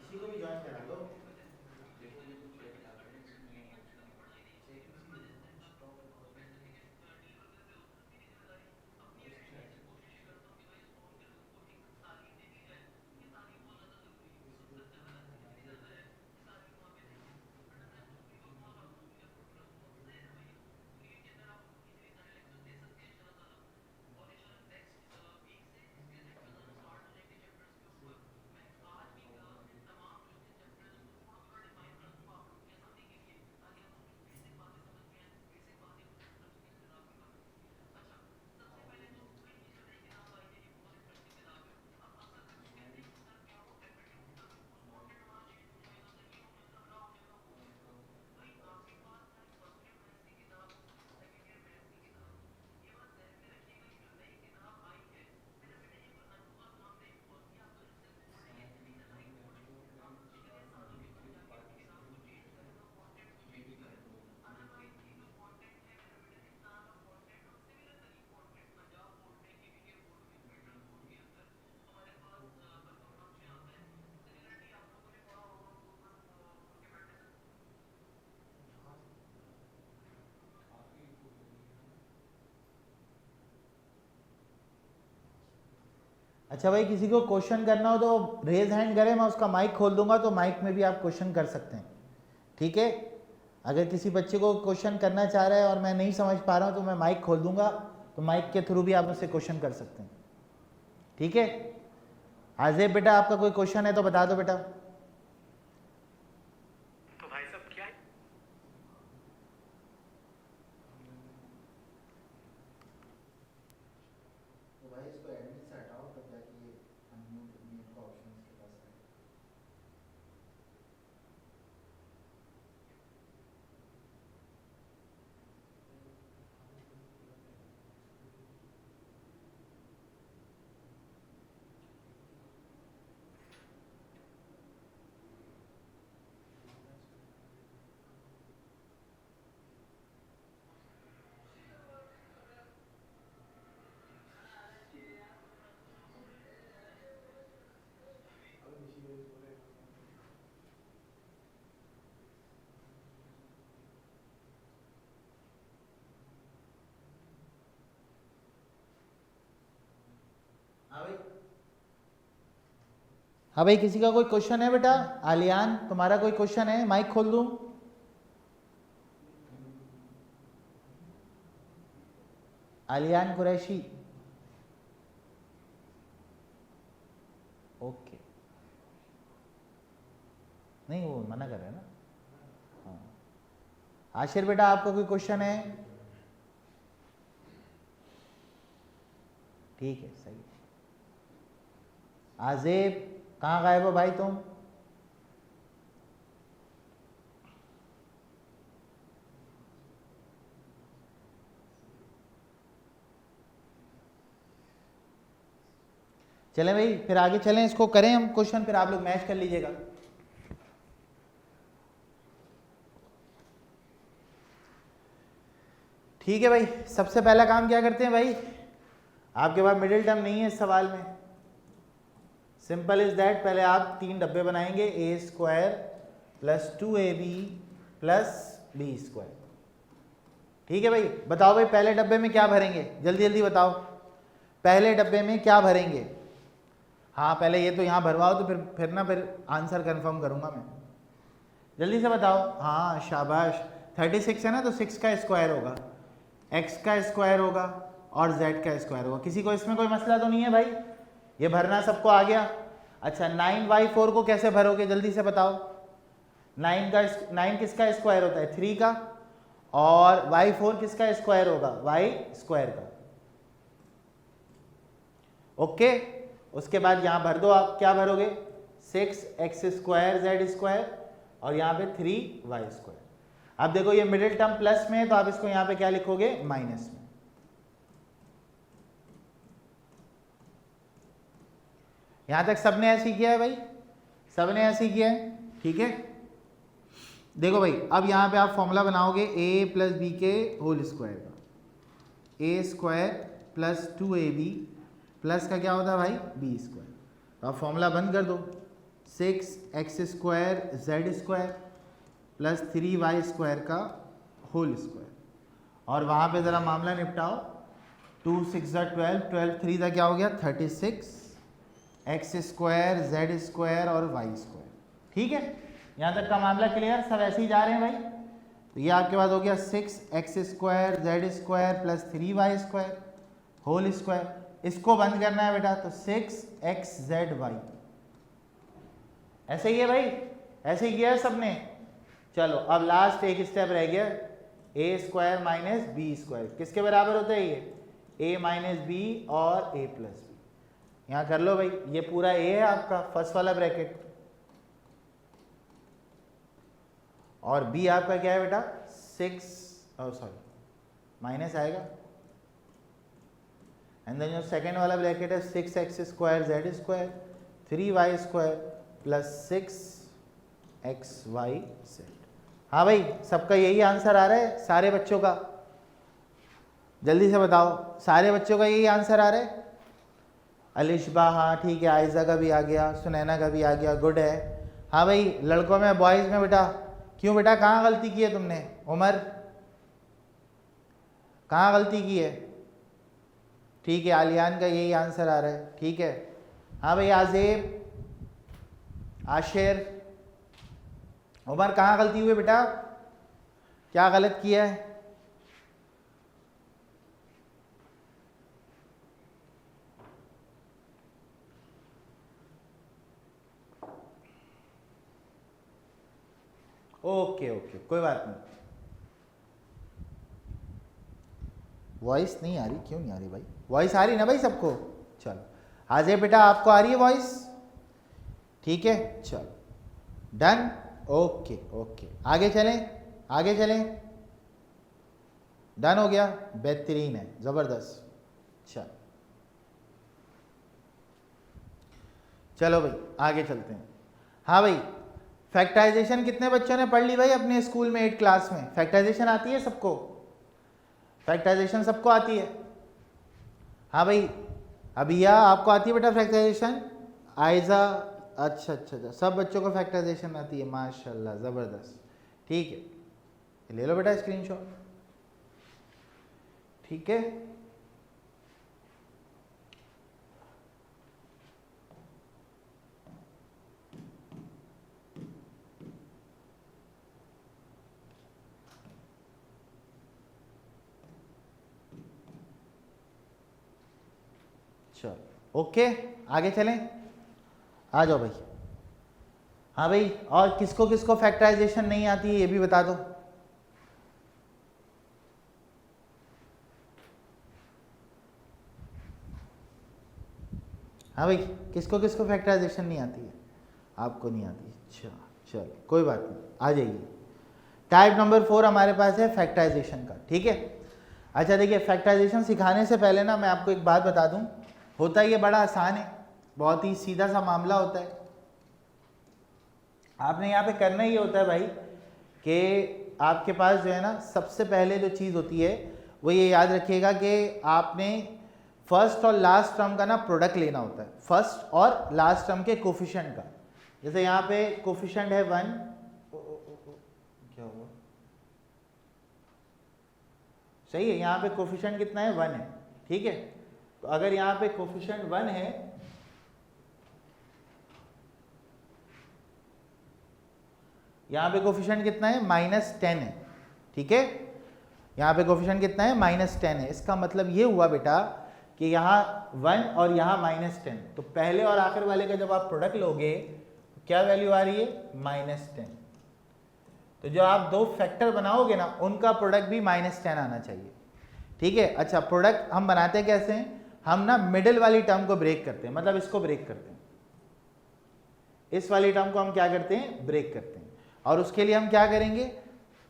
किसी को भी ज्वाइन करा लो। देखो ये तो चेक था करें, इसमें ऑप्शन चेक इजी होगा ना, स्टॉप रिकॉर्डिंग वॉइस चैट इस ग्रुप में हमारे अच्छा भाई, किसी को क्वेश्चन करना हो तो रेज हैंड करें, मैं उसका माइक खोल दूंगा तो माइक में भी आप क्वेश्चन कर सकते हैं, ठीक है। अगर किसी बच्चे को क्वेश्चन करना चाह रहा है और मैं नहीं समझ पा रहा हूँ तो मैं माइक खोल दूंगा, तो माइक के थ्रू भी आप मुझसे क्वेश्चन कर सकते हैं, ठीक है। आजेब बेटा, आपका कोई क्वेश्चन है तो बता दो बेटा। तो भाई साहब क्या है? तो भाई इसको एडमिन से हटाओ, तब जाके ये अनम्यूट म्यूट का ऑप्शन इसके पास आएगा। हाँ भाई, किसी का कोई क्वेश्चन है बेटा? आलियान, तुम्हारा कोई क्वेश्चन है? माइक खोल दूं? आलियान कुरैशी, ओके, नहीं वो मना कर रहे हैं ना। हाँ, आशिर बेटा, आपका कोई क्वेश्चन है? ठीक है, सही है। आजेब, कहाँ गायब हो भाई तुम? चलें भाई, फिर आगे चलें, इसको करें हम क्वेश्चन, फिर आप लोग मैच कर लीजिएगा। ठीक है भाई, सबसे पहला काम क्या करते हैं भाई, आपके पास मिडिल टर्म नहीं है इस सवाल में, सिंपल इज दैट, पहले आप 3 डब्बे बनाएंगे, A square plus 2ab plus B square. ठीक है भाई, बताओ भाई पहले डब्बे में क्या भरेंगे, जल्दी जल्दी बताओ, पहले डब्बे में क्या भरेंगे? हाँ, पहले ये तो यहाँ भरवाओ, तो फिर आंसर कंफर्म करूँगा मैं, जल्दी से बताओ। हाँ शाबाश, 36 है ना, तो 6 का स्क्वायर होगा, x का स्क्वायर होगा और z का स्क्वायर होगा। किसी को इसमें कोई मसला तो नहीं है भाई, ये भरना सबको आ गया? अच्छा, 9y4 को कैसे भरोगे, जल्दी से बताओ। 9 किसका स्क्वायर होता है? 3 का, और y4 किसका स्क्वायर होगा? y स्क्वायर का, ओके। उसके बाद यहां भर दो, आप क्या भरोगे? 6x स्क्वायर z स्क्वायर और यहाँ पे 3y स्क्वायर। अब देखो ये मिडिल टर्म प्लस में है, तो आप इसको यहाँ पे क्या लिखोगे? माइनस में। यहां तक सबने ऐसे किया है भाई, सबने ऐसे किया है, ठीक है। देखो भाई, अब यहाँ पे आप फॉर्मूला बनाओगे a प्लस बी के होल स्क्वायर का, a square plus 2ab plus का क्या होता है भाई? B square. तो आप फॉर्मूला बंद कर दो, 6x square z square plus 3y square का होल स्क्वायर, और वहाँ पे ज़रा मामला निपटाओ, 2 6 12, 12 3 का क्या हो गया? 36, x स्क्वायर z स्क्वायर और y स्क्वायर। ठीक है, यहाँ तक का मामला क्लियर, सब ऐसे ही जा रहे हैं भाई। तो ये आपके पास हो गया 6x square z square plus 3y square whole square. इसको बंद करना है बेटा, तो 6xzy, ऐसे ही है भाई, ऐसे ही किया है सबने। चलो अब लास्ट एक स्टेप रह गया, a square minus B square किसके बराबर होता है? ये a माइनस बी और a प्लस बी। यहाँ कर लो भाई, ये पूरा a है आपका फर्स्ट वाला ब्रैकेट, और b आपका क्या है बेटा? 6 माइनस आएगा, एंड देन जो सेकेंड वाला ब्रैकेट है 6x square z square 3y square plus 6xy z। हाँ भाई, सबका यही आंसर आ रहा है सारे बच्चों का, जल्दी से बताओ, सारे बच्चों का यही आंसर आ रहा है? अलिशबा, हाँ ठीक है, आयजा का भी आ गया, सुनैना का भी आ गया, गुड है। हाँ भाई, लड़कों में बॉयज़ में बेटा, क्यों बेटा, कहाँ गलती की है तुमने? उमर, कहाँ गलती की है? ठीक है, आलियान का यही आंसर आ रहा है, ठीक है। हाँ भाई आजेब, आशिर, उमर कहाँ गलती हुई बेटा, क्या गलत किया है? ओके ओके कोई बात नहीं। वॉइस नहीं आ रही, क्यों नहीं आ रही भाई? वॉइस आ रही ना भाई सबको? चलो आजे बेटा, आपको आ रही है वॉइस? ठीक है चलो डन। ओके ओके आगे चलें, आगे चलें। डन हो गया, बेहतरीन है, ज़बरदस्त। चलो चलो भाई आगे चलते हैं। हाँ भाई फैक्टराइजेशन कितने बच्चों ने पढ़ ली भाई अपने स्कूल में 8 क्लास में? फैक्टराइजेशन आती है सबको? फैक्टराइजेशन सबको आती है? हाँ भाई अभिया आपको आती है बेटा फैक्टराइजेशन? आयजा, अच्छा अच्छा अच्छा, सब बच्चों को फैक्टराइजेशन आती है, माशाल्लाह ज़बरदस्त। ठीक है ले लो बेटा स्क्रीनशॉट। ठीक है चलो ओके आगे चलें, आ जाओ भाई। हाँ भाई और किसको किसको फैक्टराइजेशन नहीं आती है ये भी बता दो। हाँ भाई किसको किसको फैक्टराइजेशन नहीं आती है? आपको नहीं आती? अच्छा चलो कोई बात नहीं, आ जाइए। टाइप नंबर 4 हमारे पास है फैक्टराइजेशन का। ठीक है अच्छा देखिए, फैक्टराइजेशन सिखाने से पहले ना मैं आपको एक बात बता दूं, होता ये बड़ा आसान है, बहुत ही सीधा सा मामला होता है। आपने यहाँ पे करना ही होता है भाई कि आपके पास जो है ना सबसे पहले जो चीज़ होती है वो ये याद रखिएगा कि आपने फर्स्ट और लास्ट टर्म का ना प्रोडक्ट लेना होता है, फर्स्ट और लास्ट टर्म के कोफिशिएंट का। जैसे यहाँ पे कोफिशिएंट है 1, क्या हुआ? सही है, यहाँ पे कोफिशिएंट कितना है? 1 है। ठीक है तो अगर यहाँ पे कोफिशिएंट 1 है, यहाँ पे कोफिशिएंट कितना है? -10 है। ठीक है यहाँ पे कोफिशिएंट कितना है? -10 है। इसका मतलब ये हुआ बेटा कि यहाँ 1 और यहाँ -10, तो पहले और आखिर वाले का जब आप प्रोडक्ट लोगे क्या वैल्यू आ रही है? -10। तो जो आप दो फैक्टर बनाओगे ना उनका प्रोडक्ट भी -10 आना चाहिए। ठीक है अच्छा प्रोडक्ट हम बनाते हैं कैसे हैं? हम ना मिडिल वाली टर्म को ब्रेक करते हैं, मतलब इसको ब्रेक करते हैं, इस वाली टर्म को हम क्या करते हैं? ब्रेक करते हैं। और उसके लिए हम क्या करेंगे?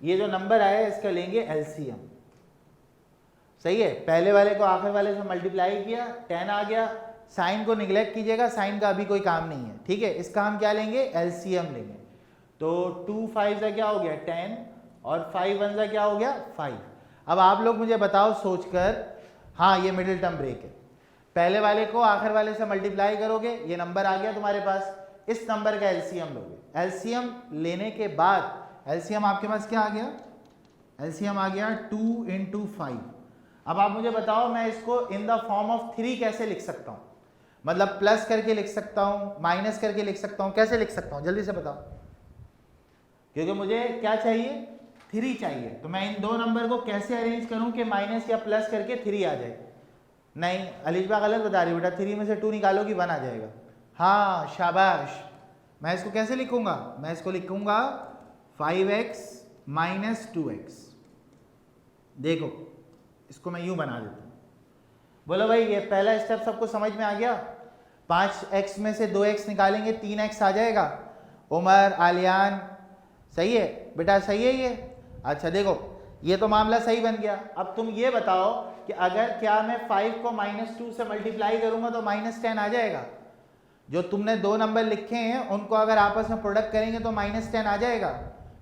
ये जो नंबर आया है इसका लेंगे एलसीएम। सही है, पहले वाले को आखिर वाले से मल्टीप्लाई किया, 10 आ गया। साइन को निगलेक्ट कीजिएगा, साइन का अभी कोई काम नहीं है। ठीक है इसका हम क्या लेंगे? एलसीएम लेंगे। तो 2 5 का क्या हो गया? 10 और 5 1 का क्या हो गया? 5। अब आप लोग मुझे बताओ सोचकर, हाँ ये मिडिल टर्म ब्रेक है। पहले वाले को आखिर वाले से मल्टीप्लाई करोगे, ये नंबर आ गया तुम्हारे पास, इस नंबर का एलसीएम लोगे। एलसीएम लेने के बाद एलसीएम आपके पास क्या आ गया? एलसीएम आ गया 2 × 5। अब आप मुझे बताओ मैं इसको इन द फॉर्म ऑफ 3 कैसे लिख सकता हूँ? मतलब प्लस करके लिख सकता हूँ, माइनस करके लिख सकता हूँ, कैसे लिख सकता हूँ जल्दी से बताओ। क्योंकि मुझे क्या चाहिए? 3 चाहिए। तो मैं इन दो नंबर को कैसे अरेंज करूँ कि माइनस या प्लस करके 3 आ जाए? नहीं अलीजबा गलत बता रही बेटा, 3 में से 2 निकालोगी 1 आ जाएगा। हाँ शाबाश। मैं इसको कैसे लिखूंगा? मैं इसको लिखूंगा 5x - 2x। देखो इसको मैं यूं बना देता हूं। बोलो भाई ये पहला स्टेप सबको समझ में आ गया? 5x में से 2x निकालेंगे 3x आ जाएगा। उमर, आलियान सही है बेटा? सही है ये? अच्छा देखो ये तो मामला सही बन गया। अब तुम ये बताओ कि अगर क्या मैं 5 को -2 से मल्टीप्लाई करूंगा तो -10 आ जाएगा? जो तुमने दो नंबर लिखे हैं उनको अगर आपस में प्रोडक्ट करेंगे तो -10 आ जाएगा।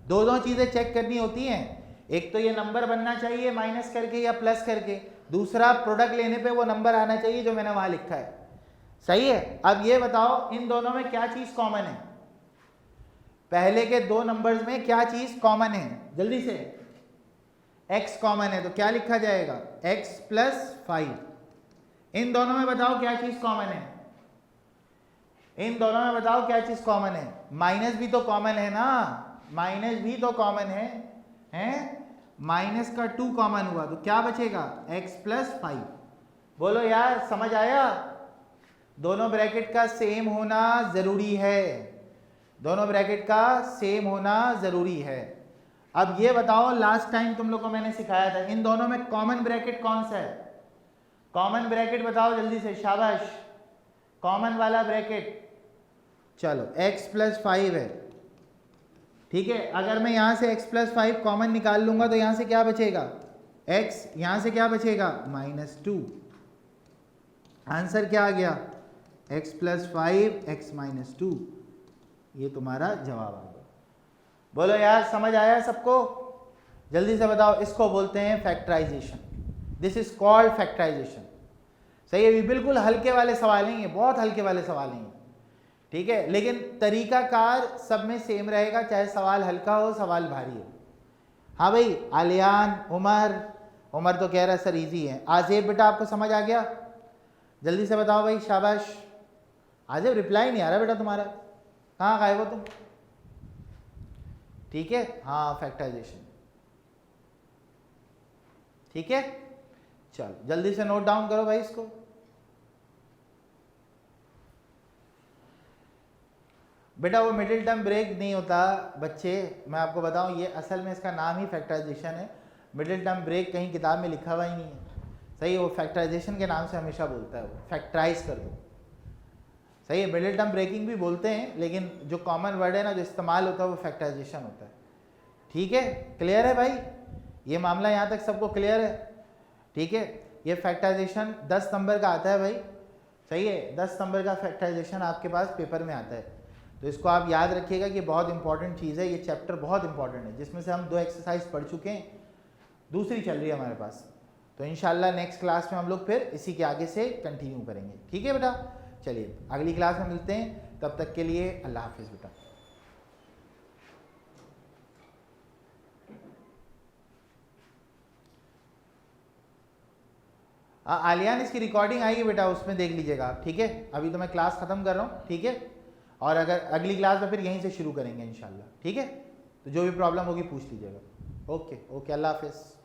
दो चीजें चेक करनी होती हैं, एक तो ये नंबर बनना चाहिए माइनस करके या प्लस करके, दूसरा प्रोडक्ट लेने पे वो नंबर आना चाहिए जो मैंने वहां लिखा है। सही है? अब ये बताओ इन दोनों में क्या चीज कॉमन है? पहले के दो नंबर्स में क्या चीज कॉमन है? जल्दी से। x कॉमन है तो क्या लिखा जाएगा? x + 5। इन दोनों में बताओ क्या चीज कॉमन है? इन दोनों में बताओ क्या चीज कॉमन है? माइनस भी तो कॉमन है ना, माइनस भी तो कॉमन है, हैं? माइनस का 2 कॉमन हुआ तो क्या बचेगा? x plus 5। बोलो यार समझ आया? दोनों ब्रैकेट का सेम होना जरूरी है, दोनों ब्रैकेट का सेम होना जरूरी है। अब ये बताओ, लास्ट टाइम तुम लोग को मैंने सिखाया था, इन दोनों में कॉमन ब्रैकेट कौन सा है? कॉमन ब्रैकेट बताओ जल्दी से, शाबाश, कॉमन वाला ब्रैकेट। चलो x प्लस 5 है, ठीक है। अगर मैं यहां से x प्लस 5 कॉमन निकाल लूंगा तो यहां से क्या बचेगा? x, यहां से क्या बचेगा? -2। आंसर क्या आ गया? x plus 5 x minus 2। ये तुम्हारा जवाब आ गया। बोलो यार समझ आया सबको? जल्दी से बताओ, इसको बोलते हैं factorisation. This is called factorisation. सही है, ये बिल्कुल हल्के वाले सवाल हैं, ये बहुत हल्के वाले सवाल हैं, ठीक है। लेकिन तरीकाकार सब में सेम रहेगा, चाहे सवाल हल्का हो सवाल भारी हो। हाँ भाई, आलियान, उमर तो कह रहा है सर इजी है। आजेब बेटा आपको समझ आ गया? जल्दी से बताओ भाई, शाबाश। आजेब रिप्लाई नहीं आ रहा बेटा तुम्हारा, कहाँ गायब हो तुम? ठीक है, हाँ फैक्टराइजेशन, ठीक है। चलो जल्दी से नोट डाउन करो भाई इसको। बेटा वो मिडिल टर्म ब्रेक नहीं होता बच्चे, मैं आपको बताऊं, ये असल में इसका नाम ही फैक्टराइजेशन है। मिडिल टर्म ब्रेक कहीं किताब में लिखा हुआ ही नहीं है, सही है। वो फैक्टराइजेशन के नाम से हमेशा बोलता है, वो फैक्टराइज कर दो, सही है। मिडिल टर्म ब्रेकिंग भी बोलते हैं, लेकिन जो कॉमन वर्ड है ना जो इस्तेमाल होता है वो फैक्टराइजेशन होता है, ठीक है। क्लियर है भाई? ये मामला यहाँ तक सबको क्लियर है? ठीक है। ये फैक्टराइजेशन 10 नंबर का आता है भाई, सही है। 10 नंबर का फैक्टराइजेशन आपके पास पेपर में आता है, तो इसको आप याद रखिएगा कि बहुत इंपॉर्टेंट चीज़ है। ये चैप्टर बहुत इंपॉर्टेंट है, जिसमें से हम 2 एक्सरसाइज पढ़ चुके हैं, दूसरी चल रही है हमारे पास। तो इंशाल्लाह नेक्स्ट क्लास में हम लोग फिर इसी के आगे से कंटिन्यू करेंगे, ठीक है बेटा। चलिए अगली क्लास में मिलते हैं, तब तक के लिए अल्लाह हाफिज़ बेटा। आलियान इसकी रिकॉर्डिंग आएगी बेटा, उसमें देख लीजिएगा आप, ठीक है। अभी तो मैं क्लास ख़त्म कर रहा हूँ, ठीक है। और अगर अगली क्लास में फिर यहीं से शुरू करेंगे इंशाल्लाह, ठीक है। तो जो भी प्रॉब्लम होगी पूछ लीजिएगा। ओके ओके, अल्लाह हाफिज़।